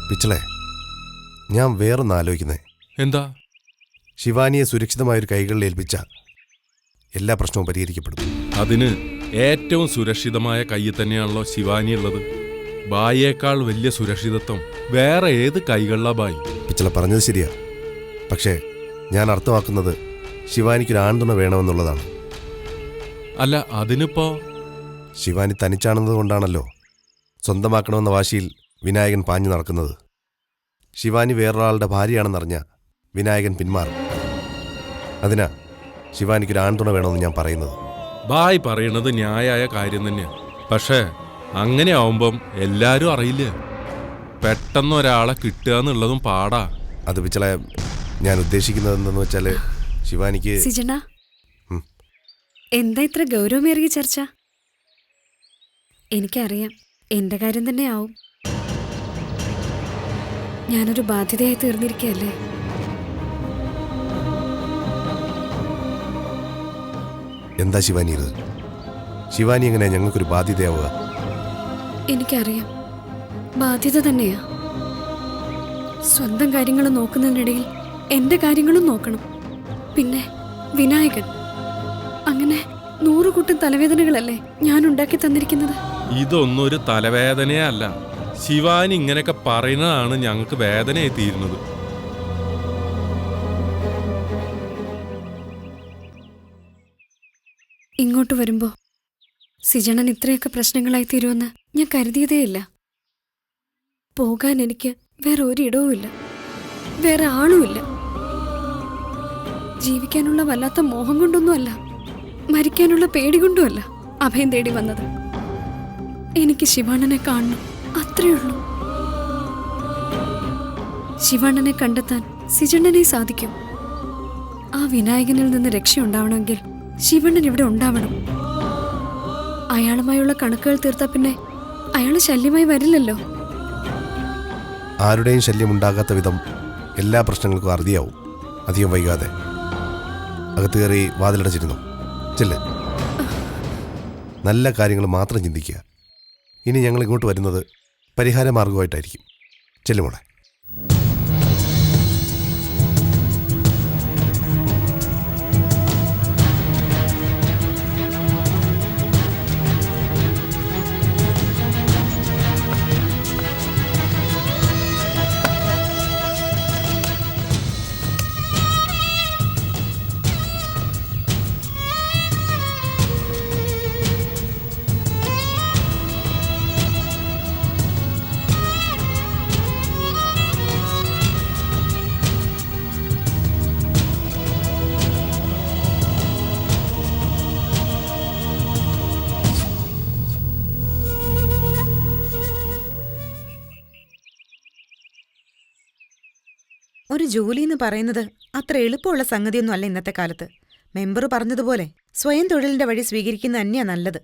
പിച്ചളെ, ഞാൻ വേറൊന്ന് ആലോചിക്കുന്നേ. എന്താ? ശിവാനിയെ സുരക്ഷിതമായൊരു കൈകളിൽ ഏൽപ്പിച്ച എല്ലാ പ്രശ്നവും പരിഹരിക്കപ്പെടും. അതിന് ഏറ്റവും സുരക്ഷിതമായ കൈ തന്നെയാണല്ലോ ശിവാനി ഉള്ളത്. ബായിയേക്കാൾ വലിയ സുരക്ഷിതത്വം വേറെ ഏത് കൈകളിലാ ബായി? പിച്ചള പറഞ്ഞത് ശരിയാ. പക്ഷേ ഞാൻ അർത്ഥമാക്കുന്നത് ശിവാനിക്കൊരു ആൺതുണ വേണമെന്നുള്ളതാണ്. അല്ല, അതിനിപ്പോ ശിവാനി തനിച്ചാണെന്നത് കൊണ്ടാണല്ലോ സ്വന്തമാക്കണമെന്ന വാശിയിൽ വിനായകൻ പാഞ്ഞു നടക്കുന്നത്. ശിവാനി വേറൊരാളുടെ ഭാര്യയാണെന്നറിഞ്ഞ വിനായകൻ പിന്മാറും. അതിനാ ശിവാനിക്കൊരു ആൺതുണ വേണമെന്ന് ഞാൻ പറയുന്നത്. ബായ് പറയണത് ന്യായമായ കാര്യം തന്നെയാണ്. പക്ഷേ അങ്ങനെ ആവുമ്പം എല്ലാരും അറിയില്ല. പെട്ടെന്ന് ഒരാളെ കിട്ടുക എന്നുള്ളതും പാടാ. അത് പിച്ചളെ, ഞാൻ ഉദ്ദേശിക്കുന്നത് എന്തെന്ന് വെച്ചാല് ശിവാനിക്ക് സിജണ, എന്താ ഇത്ര ഗൗരവമേറിയ ചർച്ച? എനിക്കറിയാം, എന്റെ കാര്യം തന്നെ ആവും. ഞാനൊരു ബാധ്യതയായി തീർന്നിരിക്കുകയല്ലേ. എന്താ ശിവാനി ഇത്? ശിവാനി എങ്ങനെയാ ഞങ്ങൾക്കൊരു ബാധ്യതയാവുക? എനിക്കറിയാം, ബാധ്യത തന്നെയാ. സ്വന്തം കാര്യങ്ങൾ നോക്കുന്നതിനിടയിൽ എന്റെ കാര്യങ്ങളും നോക്കണം. പിന്നെ വിനായകൻ, അങ്ങനെ 100 കൂട്ടം തലവേദനകളല്ലേ ഞാൻ ഉണ്ടാക്കി തന്നിരിക്കുന്നത്. ഇതൊന്നും ഒരു തലവേദനയേ അല്ല. ശിവാനി ഇങ്ങനെയൊക്കെ പറയുന്നതാണ് ഞങ്ങൾക്ക് വേദനയായി തീരുന്നത്. ഇങ്ങോട്ട് വരുമ്പോ സിജണൻ ഇത്രയൊക്കെ പ്രശ്നങ്ങളായി തീരുമെന്ന് ഞാൻ കരുതിയതേയില്ല. പോകാൻ എനിക്ക് വേറെ ഒരിടവുമില്ല, വേറെ ആളുമില്ല. ജീവിക്കാനുള്ള വല്ലാത്ത മോഹം കൊണ്ടൊന്നുമല്ല, മരിക്കാനുള്ള പേടി കൊണ്ടുമല്ല അഭയം തേടി വന്നത്. എനിക്ക് ശിവാണനെ കാണണം, അത്രേ ഉള്ളൂ. ശിവാണനെ കണ്ടെത്താൻ സിജണ്ണനെ സാധിക്കും. ആ വിനായകനിൽ നിന്ന് രക്ഷയുണ്ടാവണമെങ്കിൽ ശിവണ്ണൻ ഇവിടെ ഉണ്ടാവണം. അയാളുമായുള്ള കണക്കുകൾ തീർത്താ പിന്നെ അയാൾ ശല്യമായി വരില്ലല്ലോ. ആരുടെയും ശല്യം ഉണ്ടാകാത്ത വിധം എല്ലാ പ്രശ്നങ്ങൾക്കും അറുതിയാവും. അധികം വൈകാതെ അകത്ത് കയറി വാതിലടച്ചിരുന്നു. ചെല്ല്. നല്ല കാര്യങ്ങൾ മാത്രം ചിന്തിക്കുക. ഇനി ഞങ്ങൾ ഇങ്ങോട്ട് വരുന്നത് പരിഹാര മാർഗമായിട്ടായിരിക്കും. ചെല്ലുമോളെ. ഒരു ജോലി എന്ന് പറയുന്നത് അത്ര എളുപ്പമുള്ള സംഗതിയൊന്നും അല്ല ഇന്നത്തെ കാലത്ത്. മെമ്പർ പറഞ്ഞതുപോലെ സ്വയം തൊഴിലിന്റെ വഴി സ്വീകരിക്കുന്ന തന്നെയാ നല്ലത്.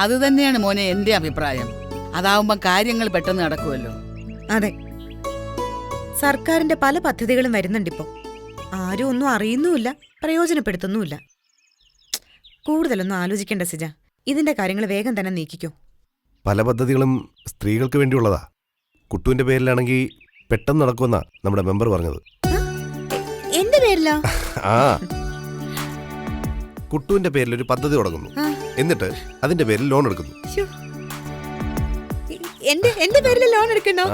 അത് തന്നെയാണ് മോനെ എന്റെ അഭിപ്രായം. അതാവുമ്പം കാര്യങ്ങൾ പെട്ടെന്ന് നടക്കുമല്ലോ. അതെ, സർക്കാരിന്റെ പല പദ്ധതികളും വരുന്നുണ്ടിപ്പോ. ആരും ഒന്നും അറിയുന്നുമില്ല, പ്രയോജനപ്പെടുത്തുന്നുമില്ല. കൂടുതലൊന്നും ആലോചിക്കേണ്ട സിജ. ഇതിന്റെ കാര്യങ്ങൾ വേഗം തന്നെ നീക്കിക്കോ. പല പദ്ധതികളും സ്ത്രീകൾക്ക് വേണ്ടിയുള്ളതാ. കുട്ടുവിന്റെ പേരിലാണെങ്കിൽ പെട്ടെന്ന് നടക്കുമെന്നാ നമ്മുടെ മെമ്പർ പറഞ്ഞത്. എന്റെ പേരിലാ? ആ, കുട്ടുവിന്റെ പേരിൽ ഒരു പദ്ധതി തുടങ്ങുന്നു, എന്നിട്ട് അതിന്റെ പേരിൽ ലോൺ എടുക്കുന്നു. എന്റെ പേരിൽ ലോൺ എടുക്കണോ?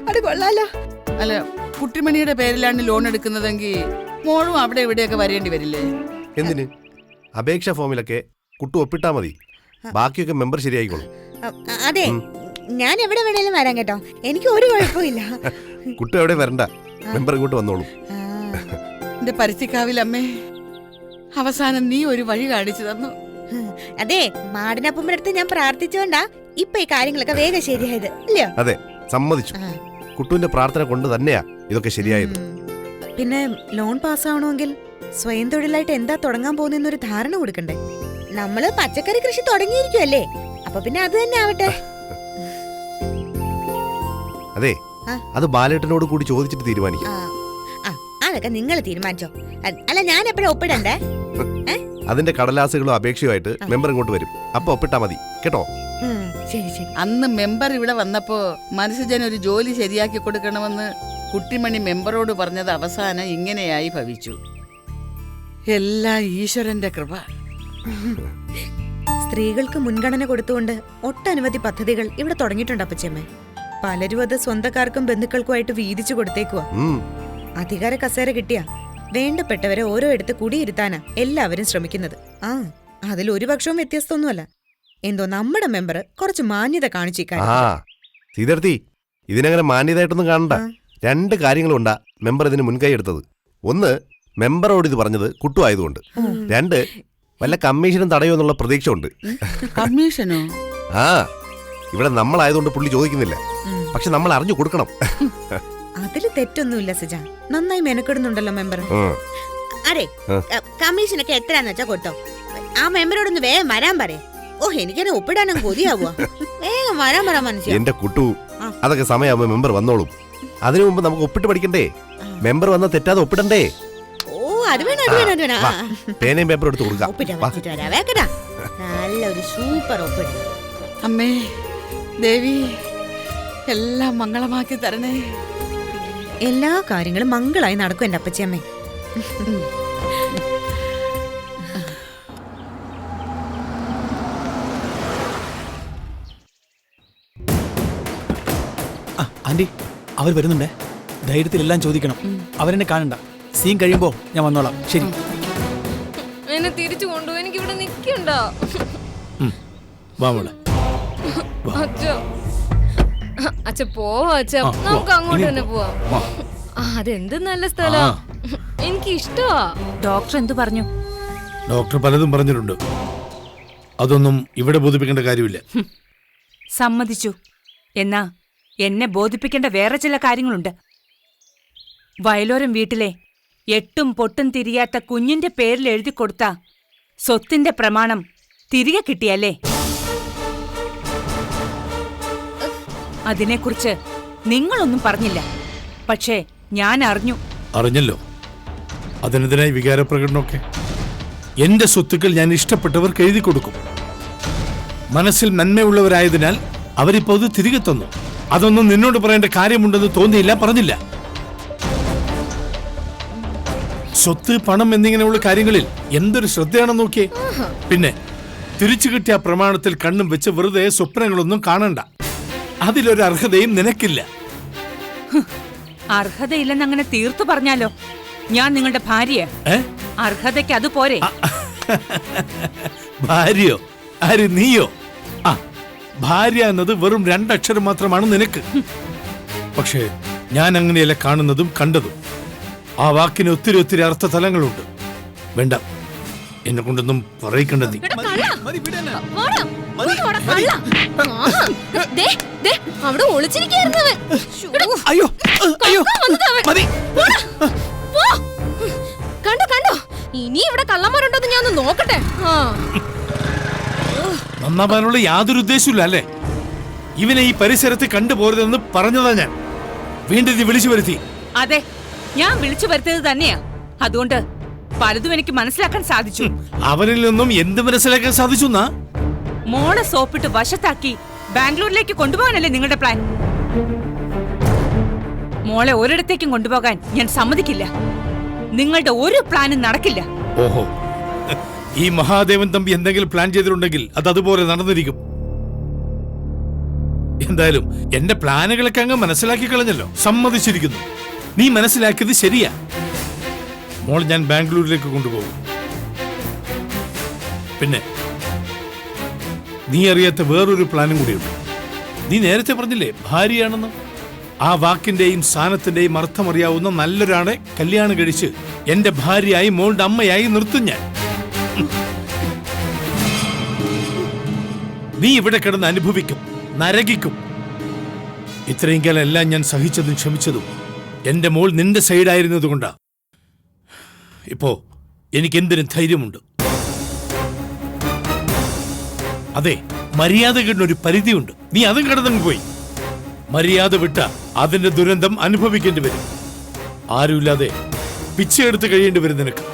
അത് കൊള്ളാലോ. അല്ല, കുട്ടിമണിയുടെ പേരിലാണ് ലോൺ എടുക്കുന്നതെങ്കിൽ മോളും അവിടെ ഇവിടെയൊക്കെ വരേണ്ടി വരില്ലേ? എന്തിന്? അപേക്ഷാ ഫോമിലൊക്കെ കുട്ടു ഒപ്പിട്ടാ മതി. ബാക്കിയൊക്കെ മെമ്പർ ശരിയായിക്കോളും. അതെ, ഞാൻ എവിടെ വേണേലും വരാം കേട്ടോ. എനിക്ക് ഒരു കുഴപ്പമില്ല. കുട്ടു എവിടെ വരണ്ട, മെമ്പർ ഇങ്ങോട്ട് വന്നോളൂ. എന്റെ പരുത്തിക്കാവിലമ്മേ, അവസാനം നീ ഒരു വഴി കാണിച്ചു തന്നു. അതെ, മാടിനപ്പുമ്പ അടുത്ത് ഞാൻ പ്രാർത്ഥിച്ചോണ്ടാ ഇപ്പൊ ഈ കാര്യങ്ങളൊക്കെ വേഗം ശരിയായത്, ഇല്ലയോ? അതെ, സമ്മതിച്ചു. കുട്ടുവിന്റെ പ്രാർത്ഥന കൊണ്ട് തന്നെയാ ഇതൊക്കെ ശരിയായത്. പിന്നെ ലോൺ പാസ്സാവണമെങ്കിൽ സ്വയം തൊഴിലായിട്ട് എന്താ തുടങ്ങാൻ പോകുന്നൊരു ധാരണ കൊടുക്കണ്ടേ? നമ്മള് പച്ചക്കറി കൃഷി തുടങ്ങിയിരിക്കുവല്ലേ, അപ്പൊ പിന്നെ അത് തന്നെ ആവട്ടെ. അതെ, അത് ബാലേട്ടനോട് കൂടി ചോദിച്ചിട്ട് തീരുമാനിക്കാം. അതൊക്കെ നിങ്ങൾ തീരുമാനിച്ചോ. അല്ല, ഞാൻ എപ്പോഴും ഒപ്പിടണ്ടേ? അതിന്റെ കടലാസുകളും അപേക്ഷയുമായിട്ട് മെമ്പർ ഇങ്ങോട്ട് വരും. അപ്പൊ ഒപ്പിട്ടാ മതി കേട്ടോ. ശരി ശരി. അന്ന് മെമ്പർ ഇവിടെ വന്നപ്പോ മനസ്സുജൻ ഒരു ജോലി ശരിയാക്കി കൊടുക്കണമെന്ന് കുട്ടിമണി മെമ്പറോട് പറഞ്ഞത് അവസാനം ഇങ്ങനെയായി ഭവിച്ചു. എല്ലാം ഈശ്വരന്റെ കൃപ. സ്ത്രീകൾക്ക് മുൻഗണന കൊടുത്തുകൊണ്ട് ഒട്ടനവധി പദ്ധതികൾ ഇവിടെ തുടങ്ങിയിട്ടുണ്ട് അപ്പച്ചമ്മ. പലരും അത് സ്വന്തക്കാർക്കും ബന്ധുക്കൾക്കുമായിട്ട് വീതിച്ചു കൊടുത്തേക്കുവാ. അധികാര കസേര കിട്ടിയ വേണ്ടപ്പെട്ടവരെ ഓരോ ഇടത്ത് കുടിയിരുത്താനാ എല്ലാവരും ശ്രമിക്കുന്നത്. അതിൽ ഒരു പക്ഷവും വ്യത്യസ്തമൊന്നുമല്ല. എന്തോ നമ്മുടെ മെമ്പർ കുറച്ച് മാന്യത കാണിച്ചേക്കാൻ. സീതർത്തി, ഇതിനങ്ങനെ മാന്യതായിട്ടൊന്നും കാണണ്ട. രണ്ട് കാര്യങ്ങളുണ്ടാ മെമ്പർ ഇതിന് മുൻകൈ എടുത്തത്. ഒന്ന്, മെമ്പറോട് ഇത് പറഞ്ഞത് കുട്ടു ആയതുകൊണ്ട്. രണ്ട്, വല്ല കമ്മീഷനും തടയുമെന്നുള്ള പ്രതീക്ഷ ഉണ്ട്. കമ്മീഷനോ? ഇവിടെ നമ്മളായതുകൊണ്ട് പുള്ളി ചോദിക്കുന്നില്ല, പക്ഷെ നമ്മൾ അറിഞ്ഞു കൊടുക്കണം. അതില് തെറ്റൊന്നുമില്ല സിജ, നന്നായി മെനക്കെടുന്നുണ്ടല്ലോ മെമ്പർ. അതെ, കമ്മീഷനൊക്കെ എത്രയാന്ന് വെച്ചാ കൊട്ടോ. ആ മെമ്പറോടൊന്ന് വേഗം വരാൻ പറയേ. എനിക്കെന്നെ ഒപ്പിടാനും കൊതിയാവുക. വേഗം വരാൻ പറ മനസ്സിലാ. എന്റെ കുട്ടു, അതൊക്കെ സമയമാകുമ്പോ മെമ്പർ വന്നോളും. അതിനു മുമ്പ് നമുക്ക് ഒപ്പിട്ട് പഠിക്കണ്ടേ? മെമ്പർ വന്ന തെറ്റാതെ ഒപ്പിടണ്ടേ? അത് വേണം, അത് വേണം, അത് വേണം. പേനയും പേപ്പർ എടുത്ത് കൊടുക്കാം. നല്ലൊരു സൂപ്പർ ഒപ്പിട. അമ്മേ ദേവി, എല്ലാം മംഗളമാക്കി തരണേ. എല്ലാ കാര്യങ്ങളും മംഗളായി നടക്കും എന്റെ അപ്പച്ചിയമ്മേ. ആന്റി, അവർ വരുന്നുണ്ടേ. ധൈര്യത്തിൽ എല്ലാം ചോദിക്കണം. അവരെന്നെ കാണണ്ട. സീൻ കഴിയുമ്പോ ഞാൻ വന്നോളാം. ശരി. എന്നെ തിരിച്ചു കൊണ്ടുപോയി. എനിക്ക് ഇവിടെ നിൽക്കണ്ടോ? വാ മോളെ. അച്ഛ പോവാ അച്ഛ, നമുക്ക് അങ്ങോട്ട് തന്നെ പോവാം. അതെന്ത് നല്ല സ്ഥലാ, എനിക്ക് ഇഷ്ടമാ. ഡോക്ടർ എന്തു പറഞ്ഞു? ഡോക്ടർ പലതും പറഞ്ഞിട്ടുണ്ട്. അതൊന്നും ഇവിടെ ബോധിപ്പിക്കേണ്ട കാര്യമില്ല. സമ്മതിച്ചു. എന്നാ എന്നെ ബോധിപ്പിക്കേണ്ട വേറെ ചില കാര്യങ്ങളുണ്ട്. വയലോരം വീട്ടിലെ എട്ടും പൊട്ടും തിരിയാത്ത കുഞ്ഞിന്റെ പേരിൽ എഴുതി കൊടുത്ത സ്വത്തിന്റെ പ്രമാണം തിരികെ കിട്ടിയല്ലേ? അതിനെക്കുറിച്ച് നിങ്ങളൊന്നും പറഞ്ഞില്ല, പക്ഷേ ഞാൻ അറിഞ്ഞു. അറിഞ്ഞല്ലോ. അതിനെതിരായി വികാരപ്രകടനമൊക്കെ. എന്റെ സ്വത്തുക്കൾ ഞാൻ ഇഷ്ടപ്പെട്ടവർക്ക് എഴുതി കൊടുക്കും. മനസ്സിൽ നന്മയുള്ളവരായതിനാൽ അവരിപ്പോ അത് തിരികെ തന്നു. അതൊന്നും നിന്നോട് പറയേണ്ട കാര്യമുണ്ടെന്ന് തോന്നിയില്ല, പറഞ്ഞില്ല. സ്വത്ത്, പണം എന്നിങ്ങനെയുള്ള കാര്യങ്ങളിൽ എന്തൊരു ശ്രദ്ധയാണെന്ന് നോക്കിയേ. പിന്നെ തിരിച്ചു കിട്ടിയ പ്രമാണത്തിൽ കണ്ണും വെച്ച് വെറുതെ സ്വപ്നങ്ങളൊന്നും കാണണ്ട. അതിലൊരു അർഹതയും നിനക്കില്ല. അർഹതയില്ലെന്ന് അങ്ങനെ തീർത്തു പറഞ്ഞാലോ? ഞാൻ നിങ്ങളുടെ ഭാര്യ. അർഹതയ്ക്ക് അത് പോരെ? ഭാര്യയോ? ആര്, നീയോ? ആ, ഭാര്യ എന്നത് വെറും 2 അക്ഷരം മാത്രമാണ് നിനക്ക്. പക്ഷേ ഞാൻ അങ്ങനെയല്ല കാണുന്നതും കണ്ടതും. ആ വാക്കിന് ഒത്തിരി ഒത്തിരി അർത്ഥതലങ്ങളുണ്ട്. വേണ്ട, എന്നെ കൊണ്ടൊന്നും പറയിക്കണ്ട നീ. അവിടെ ഒളിച്ചിരിക്കുന്നു. അയ്യോ അയ്യോ, മതി. കണ്ടോ കണ്ടോ, ഇനി ഇവിടെ കള്ളന്മാരുണ്ടെന്ന് ഞാൻ ഒന്ന് നോക്കട്ടെ. നന്നാവാനുള്ള യാതൊരു ഉദ്ദേശമില്ല അല്ലേ? ഇവനെ ഈ പരിസരത്ത് കണ്ടുപോരുതെന്ന് പറഞ്ഞതാ ഞാൻ. വീണ്ടും നീ വിളിച്ചു വരുത്തി. അതെ, ഞാൻ വിളിച്ചു വരുത്തിയത് തന്നെയാ. അതുകൊണ്ട് പലതും എനിക്ക് മനസ്സിലാക്കാൻ സാധിച്ചു. അവനിൽ നിന്നും എന്ത് മനസ്സിലാക്കാൻ സാധിച്ചു? മോളെ സോപ്പിട്ട് വശത്താക്കി ബാംഗ്ലൂരിലേക്ക് കൊണ്ടുപോകാനല്ലേ നിങ്ങളുടെ പ്ലാൻ? മോളെ ഒരിടത്തേക്കും കൊണ്ടുപോകാൻ ഞാൻ സമ്മതിക്കില്ല. നിങ്ങളുടെ ഒരു പ്ലാനും നടക്കില്ല. ഓഹോ, ഈ മഹാദേവൻ തമ്പി എന്തെങ്കിലും പ്ലാൻ ചെയ്തിട്ടുണ്ടെങ്കിൽ അത് അതുപോലെ നടന്നിരിക്കും. എന്തായാലും എന്റെ പ്ലാനുകളൊക്കെ അങ്ങ് മനസ്സിലാക്കി കളഞ്ഞല്ലോ. സമ്മതിച്ചിരിക്കുന്നു. നീ മനസ്സിലാക്കിയത് ശരിയാ. മോൾ ഞാൻ ബാംഗ്ലൂരിലേക്ക് കൊണ്ടുപോകും. പിന്നെ നീ അറിയാത്ത വേറൊരു പ്ലാനും കൂടിയുണ്ട്. നീ നേരത്തെ പറഞ്ഞില്ലേ ഭാര്യയാണെന്ന്? ആ വാക്കിന്റെയും സ്ഥാനത്തിന്റെയും അർത്ഥമറിയാവുന്ന നല്ലൊരാളെ കല്യാണം കഴിച്ച് എന്റെ ഭാര്യയായി മോളുടെ അമ്മയായി നിർത്തും ഞാൻ. നീ ഇവിടെ കിടന്ന് അനുഭവിക്കും, നരകിക്കും. ഇത്രയും കാലം എല്ലാം ഞാൻ സഹിച്ചതും ക്ഷമിച്ചതും എന്റെ മോൾ നിന്റെ സൈഡായിരുന്നതുകൊണ്ടാ. ഇപ്പോ എനിക്ക് എന്തിനും ധൈര്യമുണ്ട്. അതെ, മര്യാദകളിനൊരു പരിധിയുണ്ട്. നീ അതും കടന്നു പോയി. മര്യാദ വിട്ട അതിന്റെ ദുരന്തം അനുഭവിക്കേണ്ടി വരും. ആരുമില്ലാതെ പിച്ചയെടുത്ത് കഴിയേണ്ടി വരും നിനക്ക്.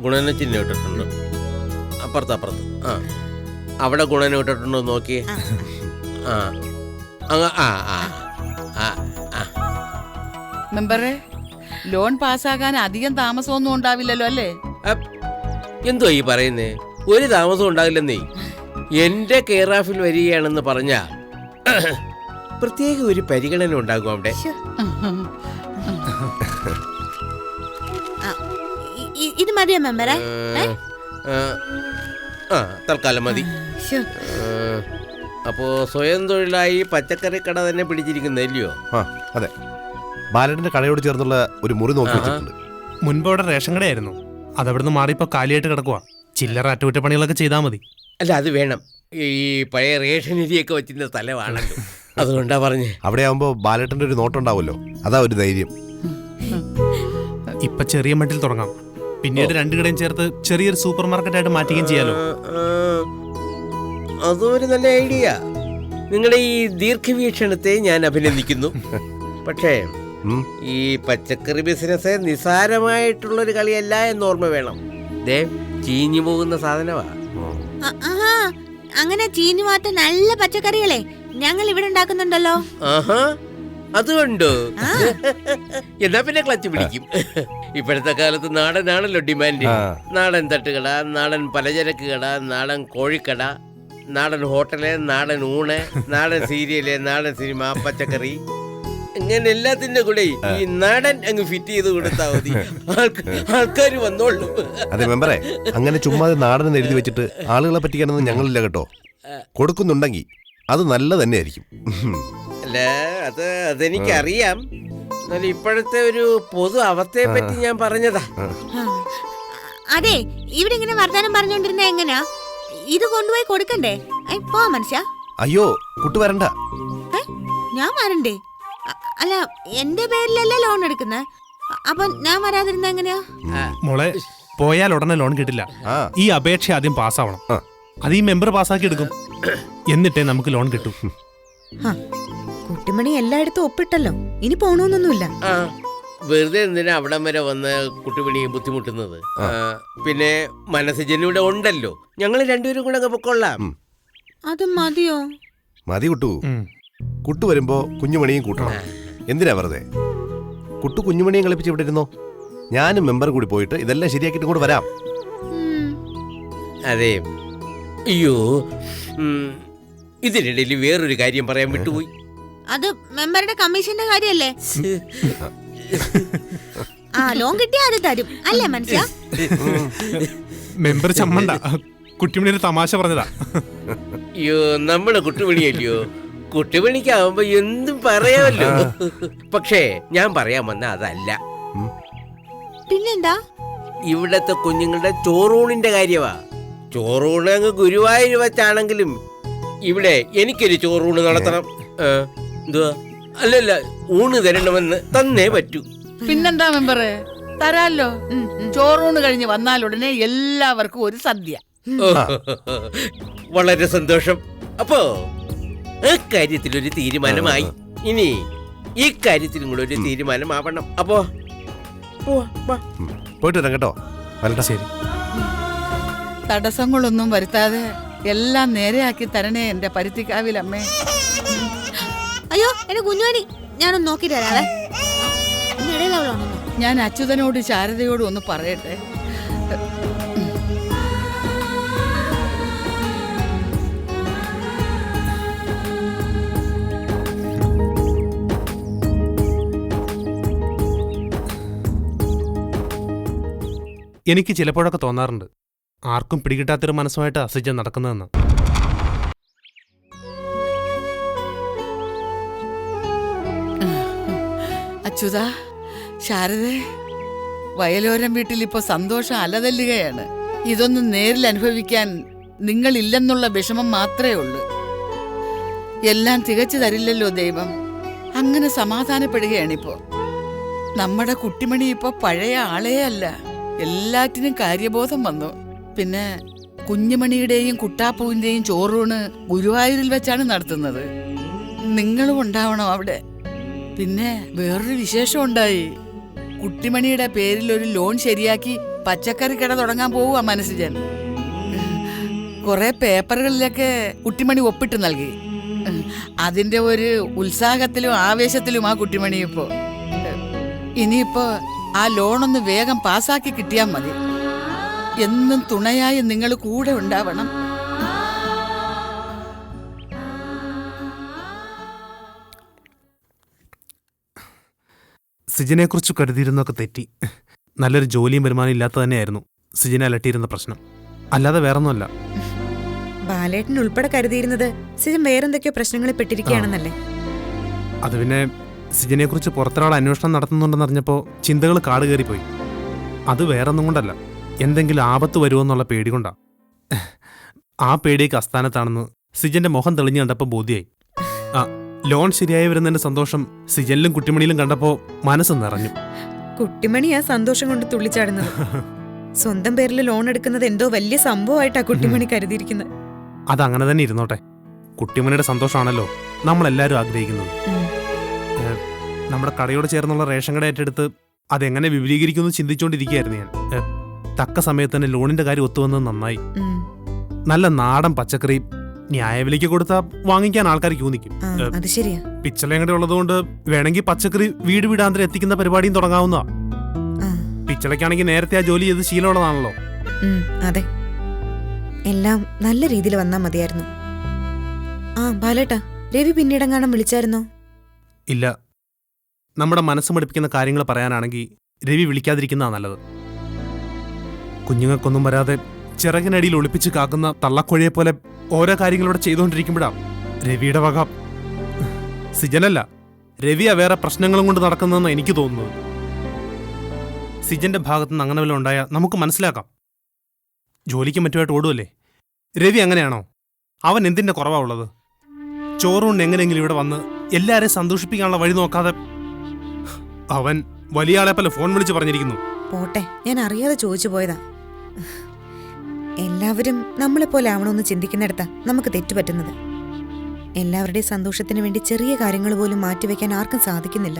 ഗുണന ചിഹ്നം ഇട്ടിട്ടുണ്ട്. അപ്പുറത്ത് ആ അവിടെ ഗുണന ഇട്ടിട്ടുണ്ടോ നോക്കി. ആ ആ ആ ആ ആ മെമ്പറെ, ലോൺ പാസ്സാകാൻ അധികം താമസമൊന്നും ഉണ്ടാവില്ലല്ലോ അല്ലേ? എന്തോ ഈ പറയുന്നേ? ഒരു താമസം ഉണ്ടാവില്ലെന്നേ. എന്റെ കെയറാഫിൽ വരികയാണെന്ന് പറഞ്ഞാ പ്രത്യേക ഒരു പരിഗണന ഉണ്ടാകും അവിടെ. ഇത് മതിയോ മെമ്പറെ? തൽക്കാലം മതി. അപ്പോ സ്വയം തൊഴിലായി പച്ചക്കറി കട തന്നെ പിടിച്ചിരിക്കുന്നല്ലയോ? അതെ, ബാലന്റെ കടയോട് ചേർന്നുള്ള ഒരു മുറി നോക്കി വെച്ചിട്ടുണ്ട്. മുൻപ് അവിടെ റേഷൻ കടയായിരുന്നു. അതവിടുന്ന് മാറിയപ്പോ കാലിയായിട്ട് കിടക്കുവാ. ചില്ലറ അറ്റകുറ്റപ്പണികളൊക്കെ ചെയ്താൽ മതി. അല്ല അത് വേണം, ഈ പഴയ റേഷൻ അരിയൊക്കെ വെച്ചിരുന്ന സ്ഥലമാണല്ലോ, അതുകൊണ്ടാ പറഞ്ഞേ. അവിടെ ആവുമ്പോ ബാലേട്ടന്റെ ഒരു നോട്ടുണ്ടാവുമല്ലോ, അതാ ഒരു ധൈര്യം. ഇപ്പൊ ചെറിയ മട്ടിൽ തുടങ്ങാം, പിന്നീട് രണ്ടു കടയും ചേർത്ത് ചെറിയൊരു സൂപ്പർ മാർക്കറ്റായിട്ട് മാറ്റുകയും ചെയ്യാലോ. അതും ഒരു നല്ല ഐഡിയ. നിങ്ങളുടെ ഈ ദീർഘവീക്ഷണത്തെ ഞാൻ അഭിനന്ദിക്കുന്നു. പക്ഷേ ഈ പച്ചക്കറി ബിസിനസ് നിസാരമായിട്ടുള്ളൊരു കളിയല്ല എന്ന് ഓർമ്മ വേണം. ദേ ചീഞ്ഞു പോകുന്ന സാധനമാ. അങ്ങനെ ചീഞ്ഞു മാറ്റ നല്ല പച്ചക്കറികളെ ഞങ്ങൾ ഇവിടെ ഉണ്ടാക്കുന്നുണ്ടല്ലോ. ആഹാ, അതുകൊണ്ടോ? എന്നാ പിന്നെ ക്ലച്ച് പിടിക്കും. ഇപ്പോഴത്തെ കാലത്ത് നാടനാണല്ലോ ഡിമാൻഡ്. നാടൻ തട്ടുകട, നാടൻ പലചരക്ക് കട, നാടൻ കോഴിക്കട, നാടൻ ഹോട്ടല്, നാടൻ ഊണ്, നാടൻ സീരിയല്, നാടൻ സിനിമ, പച്ചക്കറി, ഇങ്ങനെ എല്ലാത്തിന്റെ കൂടെ ഈ നാടൻ അങ്ങ് ഫിറ്റ് ചെയ്ത് കൊടുത്താൽ മതി, ആൾക്കാർ വന്നോളൂ. അതെ മെമ്പറെ, അങ്ങനെ ചുമ്മാതെ നാടൻ എഴുതി വെച്ചിട്ട് ആളുകളെ പറ്റിക്കാനൊന്നും ഞങ്ങളില്ല കേട്ടോ. കൊടുക്കുന്നുണ്ടെങ്കിൽ അത് നല്ല തന്നെ ആയിരിക്കും. അല്ല അതെനിക്കറിയാം. എന്നാലും ഇപ്പോഴത്തെ ഒരു പൊതു അവസ്ഥയെ പറ്റി ഞാൻ പറഞ്ഞതാ. അതെ, ഇവിടെ ഇങ്ങനെ വർത്താനം പറഞ്ഞോണ്ടിരുന്ന എങ്ങനെയാ? ഇത് കൊണ്ടുപോയി കൊടുക്കണ്ടേ? പോ മനുഷ്യ. അയ്യോ കുട്ടു വരണ്ട. ഞാൻ വരണ്ടേ? അല്ല, എന്റെ പേരിലല്ലേ ലോൺ എടുക്കുന്നത്, അപ്പൊ ഞാൻ വരാതിരുന്ന എങ്ങനെയാ? മോളെ, പോയാൽ ഉടനെ ലോൺ കിട്ടില്ല. ഈ അപേക്ഷ ആദ്യം പാസ്സാവണം. അത് ഈ മെമ്പർ പാസ്സാക്കി എടുക്കും, എന്നിട്ടേ നമുക്ക് ലോൺ കിട്ടൂ. കുട്ടിമണി എല്ലായിടത്തും ഒപ്പിട്ടല്ലോ, ഇനി പോണോന്നൊന്നുമില്ല. വെറുതെ എന്തിനാ അവിടം വരെ വന്ന് കുട്ടിമണിയെ ബുദ്ധിമുട്ടുന്നത്? പിന്നെ മനസ്സജനിവിടെ ഉണ്ടല്ലോ, ഞങ്ങൾ രണ്ടുപേരും കൂടെ പൊക്കൊള്ളാം. അത് മതിയോ? മതി കുട്ടു. കുട്ടു വരുമ്പോ കുഞ്ഞുമണിയും കൂട്ടണം. എന്തിനാ വെറുതെ? കുട്ടു കുഞ്ഞുമണിയും കളിപ്പിച്ച് ഇവിടെ ഇരുന്നോ. ഞാനും മെമ്പർ കൂടി പോയിട്ട് ഇതെല്ലാം ശരിയാക്കിയിട്ട് കൂടെ വരാം. അതെ, അയ്യോ, ഇതിനിടയിൽ വേറൊരു കാര്യം പറയാൻ വിട്ടുപോയി. അത് മെമ്പറുടെ കമ്മീഷന്റെ കാര്യല്ലേ? ലോൺ കിട്ടിയാ അത് തരും അല്ലേ മനുഷ്യ? മെമ്പർ ചമ്മണ്ട, കുട്ടിമണിയുടെ തമാശ പറഞ്ഞതാ. അയ്യോ, നമ്മളെ കുട്ടിമണിയല്ലയോ, കുട്ടിമണിക്കാവുമ്പോ എന്തും പറയാമല്ലോ. പക്ഷേ ഞാൻ പറയാൻ വന്ന അതല്ല. പിന്നെന്താ? ഇവിടത്തെ കുഞ്ഞുങ്ങളുടെ ചോറൂണിന്റെ കാര്യമാ. ചോറൂണ് അങ്ങ് ഗുരുവായൂർ വെച്ചാണെങ്കിലും ഇവിടെ എനിക്കൊരു ചോറൂണ് നടത്തണം. എന്തുവാ? അല്ലല്ല, ഊണ് തരണമെന്ന് തന്നേ പറ്റൂ. പിന്നെന്താ മെമ്പറ്, തരാല്ലോ. ചോറൂണ് കഴിഞ്ഞ് വന്നാലുടനെ എല്ലാവർക്കും ഒരു സദ്യ. വളരെ സന്തോഷം. അപ്പോ ആ കാര്യത്തിലൊരു തീരുമാനമായി. ഇനി ഈ കാര്യത്തിലും കൂടെ ഒരു തീരുമാനമാവണം. അപ്പോ പോയിട്ട് വരാം കേട്ടോ. ശരി. തടസ്സങ്ങളൊന്നും വരുത്താതെ എല്ലാം നേരെയാക്കി തരണേ എന്റെ പരുത്തിക്കാവിലമ്മേ. അയ്യോ, എന്റെ കുഞ്ഞുമണി, ഞാനൊന്ന് നോക്കിട്ട് വരാവേ. ഞാൻ അച്യുതനോട് ശാരദയോടും ഒന്ന് പറയട്ടെ. എനിക്ക് ചിലപ്പോഴൊക്കെ തോന്നാറുണ്ട്, ആർക്കും പിടികിട്ടാത്തൊരു മനസ്സുമായിട്ട് അസിജൻ നടക്കുന്നതെന്ന്. അച്യുത, ശാരദേ, വയലോരം വീട്ടിൽ ഇപ്പൊ സന്തോഷം അലതല്ലുകയാണ്. ഇതൊന്നും നേരിൽ അനുഭവിക്കാൻ നിങ്ങളില്ലെന്നുള്ള വിഷമം മാത്രമേ ഉള്ളൂ. എല്ലാം തികച്ചു തരില്ലല്ലോ ദൈവം. അങ്ങനെ സമാധാനപ്പെടുകയാണിപ്പോ. നമ്മുടെ കുട്ടിമണി ഇപ്പൊ പഴയ ആളേ അല്ല, എല്ലാറ്റിനും കാര്യബോധം വന്നു. പിന്നെ കുഞ്ഞുമണിയുടെയും കുട്ടാപ്പൂവിന്റെയും ചോറൂണ് ഗുരുവായൂരിൽ വെച്ചാണ് നടത്തുന്നത്. നിങ്ങളും ഉണ്ടാവണം അവിടെ. പിന്നെ വേറൊരു വിശേഷം ഉണ്ടായി. കുട്ടിമണിയുടെ പേരിൽ ഒരു ലോൺ ശരിയാക്കി പച്ചക്കറി കട തുടങ്ങാൻ പോവുക മനസ്സിജൻ. കുറെ പേപ്പറുകളിലൊക്കെ കുട്ടിമണി ഒപ്പിട്ട് നൽകി. അതിന്റെ ഒരു ഉത്സാഹത്തിലും ആവേശത്തിലും ആ കുട്ടിമണി ഇപ്പോ. ഇനിയിപ്പോ ആ ലോണൊന്ന് വേഗം പാസ്സാക്കി കിട്ടിയാൽ മതി. എന്നും തുണയായി നിങ്ങൾ കൂടെ ഉണ്ടാവണം. സിജിനെ കുറിച്ച് കരുതിയിരുന്നൊക്കെ തെറ്റി. നല്ലൊരു ജോലിയും വരുമാനം ഇല്ലാത്ത തന്നെയായിരുന്നു സിജിനെ അലട്ടിയിരുന്ന പ്രശ്നം, അല്ലാതെ വേറൊന്നുമല്ല. ബാലേട്ടൻ ഉൾപ്പെടെ കരുതിയിരുന്നത് സിജൻ വേറെന്തൊക്കെയോ പ്രശ്നങ്ങളിൽ പെട്ടിരിക്കുകയാണെന്നല്ലേ? അത് പിന്നെ സിജിനെ കുറിച്ച് പുറത്തൊരാൾ അന്വേഷണം നടത്തുന്നുണ്ടെന്നറിഞ്ഞപ്പോൾ ചിന്തകൾ കാട് കയറിപ്പോയി. അത് വേറൊന്നും കൊണ്ടല്ല, എന്തെങ്കിലും ആപത്ത് വരുമോ എന്നുള്ള പേടി കൊണ്ടാ. ആ പേടിയൊക്കെ അസ്ഥാനത്താണെന്ന് സിജന്റെ മുഖം തെളിഞ്ഞു കണ്ടപ്പോൾ ബോധ്യായി. ആ ലോൺ ശരിയായി വരുന്നതിന്റെ സന്തോഷം സിജനിലും കുട്ടിമണിയിലും കണ്ടപ്പോൾ മനസ്സ് നിറഞ്ഞു. കുട്ടിമണി ആ സന്തോഷം കൊണ്ട് തുള്ളിച്ചാടുന്നത്. സ്വന്തം പേരിൽ ലോൺ എടുക്കുന്നത് എന്തോ വലിയ സംഭവമായിട്ടാ കുട്ടിമണി കരുതിയിരിക്കുന്നത്. അതങ്ങനെ തന്നെ ഇരുന്നോട്ടെ. കുട്ടിമണിയുടെ സന്തോഷമാണല്ലോ നമ്മളെല്ലാവരും ആഗ്രഹിക്കുന്നത്. നമ്മുടെ കടയോട് ചേർന്നുള്ള റേഷൻ കട ഏറ്റെടുത്ത് അതെങ്ങനെ വിപുലീകരിക്കുമെന്ന് ചിന്തിച്ചുകൊണ്ടിരിക്കുകയായിരുന്നു ഞാൻ. തക്ക സമയത്ത് തന്നെ ലോണിന്റെ കാര്യം ഒത്തുവന്നത് നന്നായി. നല്ല നാടൻ പച്ചക്കറി ന്യായവിലയ്ക്ക് കൊടുത്താൽ വാങ്ങിക്കാൻ ആൾക്കാർ ക്യൂ നിൽക്കും. അത് ശരിയാ. പിച്ചളയും ഉള്ളതുകൊണ്ട് വേണമെങ്കിൽ പച്ചക്കറി വീട് വീടാന്തരം എത്തിക്കുന്ന പരിപാടിയും തുടങ്ങാവുന്നതാ. പിച്ചളയ്ക്കാണെങ്കിൽ നേരത്തെ ആ ജോലി ചെയ്ത് ശീലമുള്ളതാണല്ലോ. അതെ, എല്ലാം നല്ല രീതിയിൽ വന്നാ മതിയായിരുന്നു. ആ ബാലേട്ടാ, രവി പിന്നീടെങ്ങാനും വിളിച്ചായിരുന്നോ? ഇല്ല. നമ്മുടെ മനസ്സ് മടുപ്പിക്കുന്ന കാര്യങ്ങൾ പറയാനാണെങ്കിൽ രവി വിളിക്കാതിരിക്കുന്നതാ നല്ലത്. കുഞ്ഞുങ്ങൾക്കൊന്നും വരാതെ ചിറകിനടിയിൽ ഒളിപ്പിച്ച് കാക്കുന്ന തള്ളക്കോഴിയെ പോലെ ഓരോ കാര്യങ്ങളിവിടെ ചെയ്തുകൊണ്ടിരിക്കുമ്പോഴാ രവിയുടെ വക. സിജനല്ല, രവിയാ വേറെ പ്രശ്നങ്ങളും കൊണ്ട് നടക്കുന്നതെന്ന് എനിക്ക് തോന്നുന്നത്. സിജന്റെ ഭാഗത്തുനിന്ന് അങ്ങനെ വല്ലതും ഉണ്ടായാൽ നമുക്ക് മനസ്സിലാക്കാം. ജോലിക്ക് മറ്റുമായിട്ട് ഓടുമല്ലേ. രവി അങ്ങനെയാണോ? അവൻ എന്തിന്റെ കുറവാ ഉള്ളത്? ചോറുകൊണ്ട് എങ്ങനെയെങ്കിലും ഇവിടെ വന്ന് എല്ലാരെയും സന്തോഷിപ്പിക്കാനുള്ള വഴി നോക്കാതെ അവൻ വലിയ ആളെ പോലെ ഫോൺ വിളിച്ച് പറഞ്ഞിരിക്കുന്നു. പോട്ടെ, ഞാൻ അറിയാതെ ചോദിച്ചു പോയതാ. എല്ലാവരും നമ്മളെപ്പോലെ ആവണമെന്ന് ചിന്തിക്കുന്നിടത്താ നമുക്ക് തെറ്റുപറ്റുന്നത്. എല്ലാവരുടെയും സന്തോഷത്തിന് വേണ്ടി ചെറിയ കാര്യങ്ങൾ പോലും മാറ്റിവെക്കാൻ ആർക്കും സാധിക്കുന്നില്ല.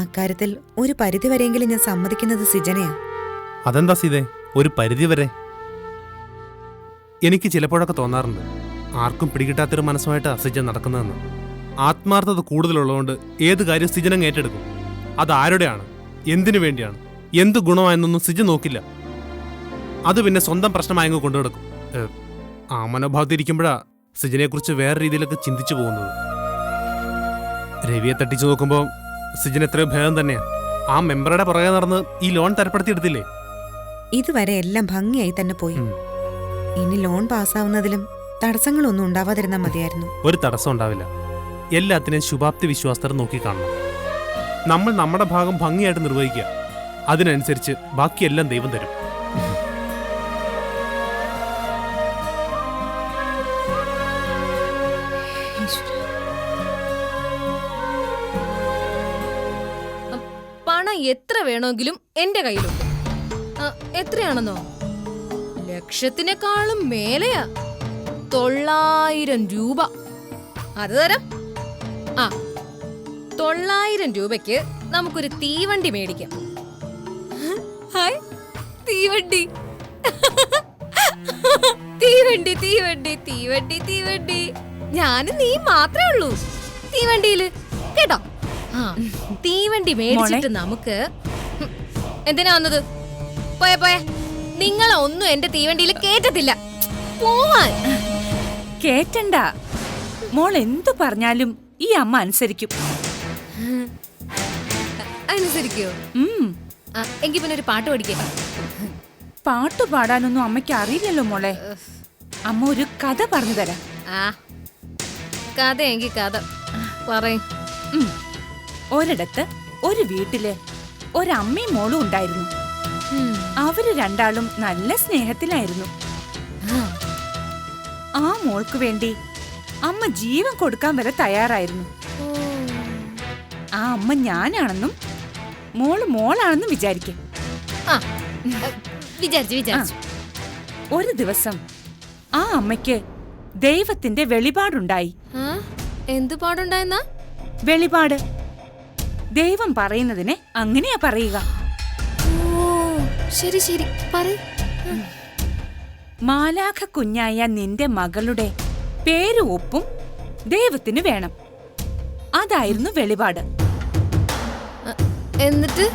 അക്കാര്യത്തിൽ ഒരു പരിധിവരെയെങ്കിലും ഞാൻ സമ്മതിക്കുന്നത് സിജനയാ. അതെന്താ സീതേ, ഒരു പരിധിവരെ? എനിക്ക് ചിലപ്പോഴൊക്കെ തോന്നാറുണ്ട് ആർക്കും പിടികിട്ടാത്തൊരു മനസ്സുമായിട്ട് സിജൻ നടക്കുന്നതെന്ന്. ആത്മാർത്ഥത കൂടുതലുള്ളതുകൊണ്ട് ഏത് കാര്യം സിജനം ഏറ്റെടുക്കും. അതാരുടെയാണ്, എന്തിനു വേണ്ടിയാണ്, എന്ത് ഗുണമായെന്നൊന്നും സിജൻ നോക്കില്ല. അത് പിന്നെ സ്വന്തം പ്രശ്നമായങ്ങ് കൊണ്ടുനടക്കും. ആ മനോഭാവത്തിരിക്കുമ്പോഴാ സിജനെക്കുറിച്ച് വേറെ രീതിയിലൊക്കെ ചിന്തിച്ചു പോകുന്നത്. രവിയെ തട്ടിച്ചു നോക്കുമ്പോൾ സിജൻ എത്രയോ ഭേദം തന്നെയാ. ആ മെമ്പറുടെ പുറകെ നടന്ന് ഈ ലോൺ തരപ്പെടുത്തിയെടുത്തില്ലേ? ഇതുവരെ എല്ലാം ഭംഗിയായി തന്നെ പോയി. ഇനി ലോൺ പാസ്സാവുന്നതിലും തടസ്സങ്ങളൊന്നും ഉണ്ടാവാതിരുന്നാൽ മതിയായിരുന്നു. ഒരു തടസ്സം ഉണ്ടാവില്ല. എല്ലാത്തിനെയും ശുഭാപ്തി വിശ്വാസത്തോടെ നോക്കിക്കാണണം. നമ്മൾ നമ്മുടെ ഭാഗം ഭംഗിയായിട്ട് നിർവഹിക്കുക. അതിനനുസരിച്ച് ബാക്കിയെല്ലാം ദൈവം തരും. പണം എത്ര വേണമെങ്കിലും എന്റെ കയ്യിലുണ്ട്. എത്രയാണെന്നോ? ലക്ഷത്തിനേക്കാളും മേലെയാ. 900 രൂപ. അത് തരാം. 900 രൂപയ്ക്ക് നമുക്കൊരു തീവണ്ടി മേടിക്കാം. ഹായ്, തീവണ്ടി തീവണ്ടി തീവണ്ടി തീവണ്ടി തീവണ്ടി. ഞാനും നീ മാത്രമേ ഉള്ളൂ തീവണ്ടിയില്, കേട്ടോ? തീവണ്ടി മേടിച്ചിട്ട് നമുക്ക്. എന്തിനാ വന്നത്? പോയ പോയ, നിങ്ങളെ ഒന്നും എന്റെ തീവണ്ടിയിൽ കേറ്റത്തില്ല. പോവാൻ. കേറ്റണ്ട മോൾ, എന്തു പറഞ്ഞാലും ഈ അമ്മ അനുസരിക്കും. അനുസരിക്കോ? എങ്കിൽ പിന്നെ ഒരു പാട്ട് പഠിക്കാം. പാട്ടു പാടാനൊന്നും അമ്മയ്ക്ക് അറിയില്ലല്ലോ മോളെ. അമ്മ ഒരു കഥ പറഞ്ഞു തരാം. കഥ എങ്കിൽ കഥ പറയും. ഒരിടത്ത് ഒരു വീട്ടില് ഒരമ്മയും മോളും ഉണ്ടായിരുന്നു. അവര് രണ്ടാളും നല്ല സ്നേഹത്തിലായിരുന്നു. ആ മോൾക്ക് വേണ്ടി അമ്മ ജീവൻ കൊടുക്കാൻ വരെ തയ്യാറായിരുന്നു. ആ അമ്മ ഞാനാണെന്നും മോള് മോളാണെന്നും വിചാരിക്കും. ഒരു ദിവസം ആ അമ്മയ്ക്ക് ദൈവത്തിന്റെ വെളിപാടുണ്ടായി. എന്ത് പാടുണ്ടായെന്നാ? വെളിപാട്. ദൈവം പറയുന്നതിനെ അങ്ങനെയാ പറയുക. ശരി ശരി, പറയ്. മാലാഖ കുഞ്ഞായ നിന്റെ മകളുടെ പേര് ഒപ്പും ദൈവത്തിന് വേണം. അതായിരുന്നു വെളിപാട്. എന്നിട്ട്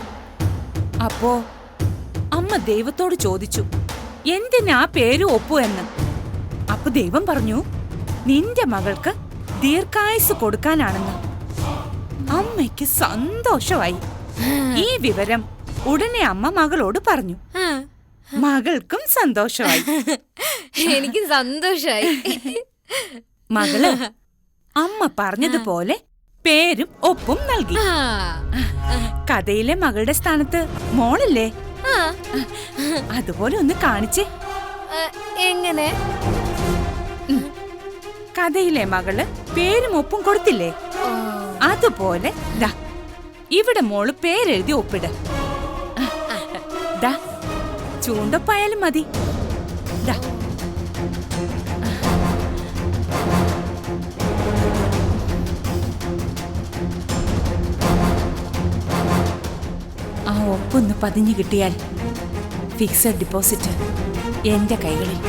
അപ്പോ അമ്മ ദൈവത്തോട് ചോദിച്ചു, എന്തിനാ പേര് ഒപ്പു എന്ന്. അപ്പൊ ദൈവം പറഞ്ഞു, നിന്റെ മകൾക്ക് ദീർഘായുസ് കൊടുക്കാനാണെന്ന്. അമ്മയ്ക്ക് സന്തോഷമായി. ഈ വിവരം ഉടനെ അമ്മ മകളോട് പറഞ്ഞു. മകൾക്കും സന്തോഷമായി. എനിക്ക് സന്തോഷായി. മകള് അമ്മ പറഞ്ഞതുപോലെ പേരും ഒപ്പും നൽകി. കഥയിലെ മകളുടെ സ്ഥാനത്ത് മോളല്ലേ ആ, അതുപോലെ ഒന്ന് കാണിച്ചേ. എങ്ങനെ? കഥയിലെ മകള് പേരും ഒപ്പും കൊടുത്തില്ലേ, അതുപോലെ ദാ ഇവിടെ മോള് പേരെഴുതി ഒപ്പിട. ദാ ചൂണ്ടപ്പായാലും മതി. ദാ ആ ഒപ്പൊന്ന് പതിഞ്ഞു കിട്ടിയാൽ ഫിക്സഡ് ഡിപ്പോസിറ്റ് എന്റെ കൈകളിൽ.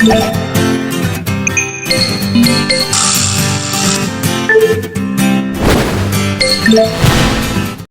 Yeah.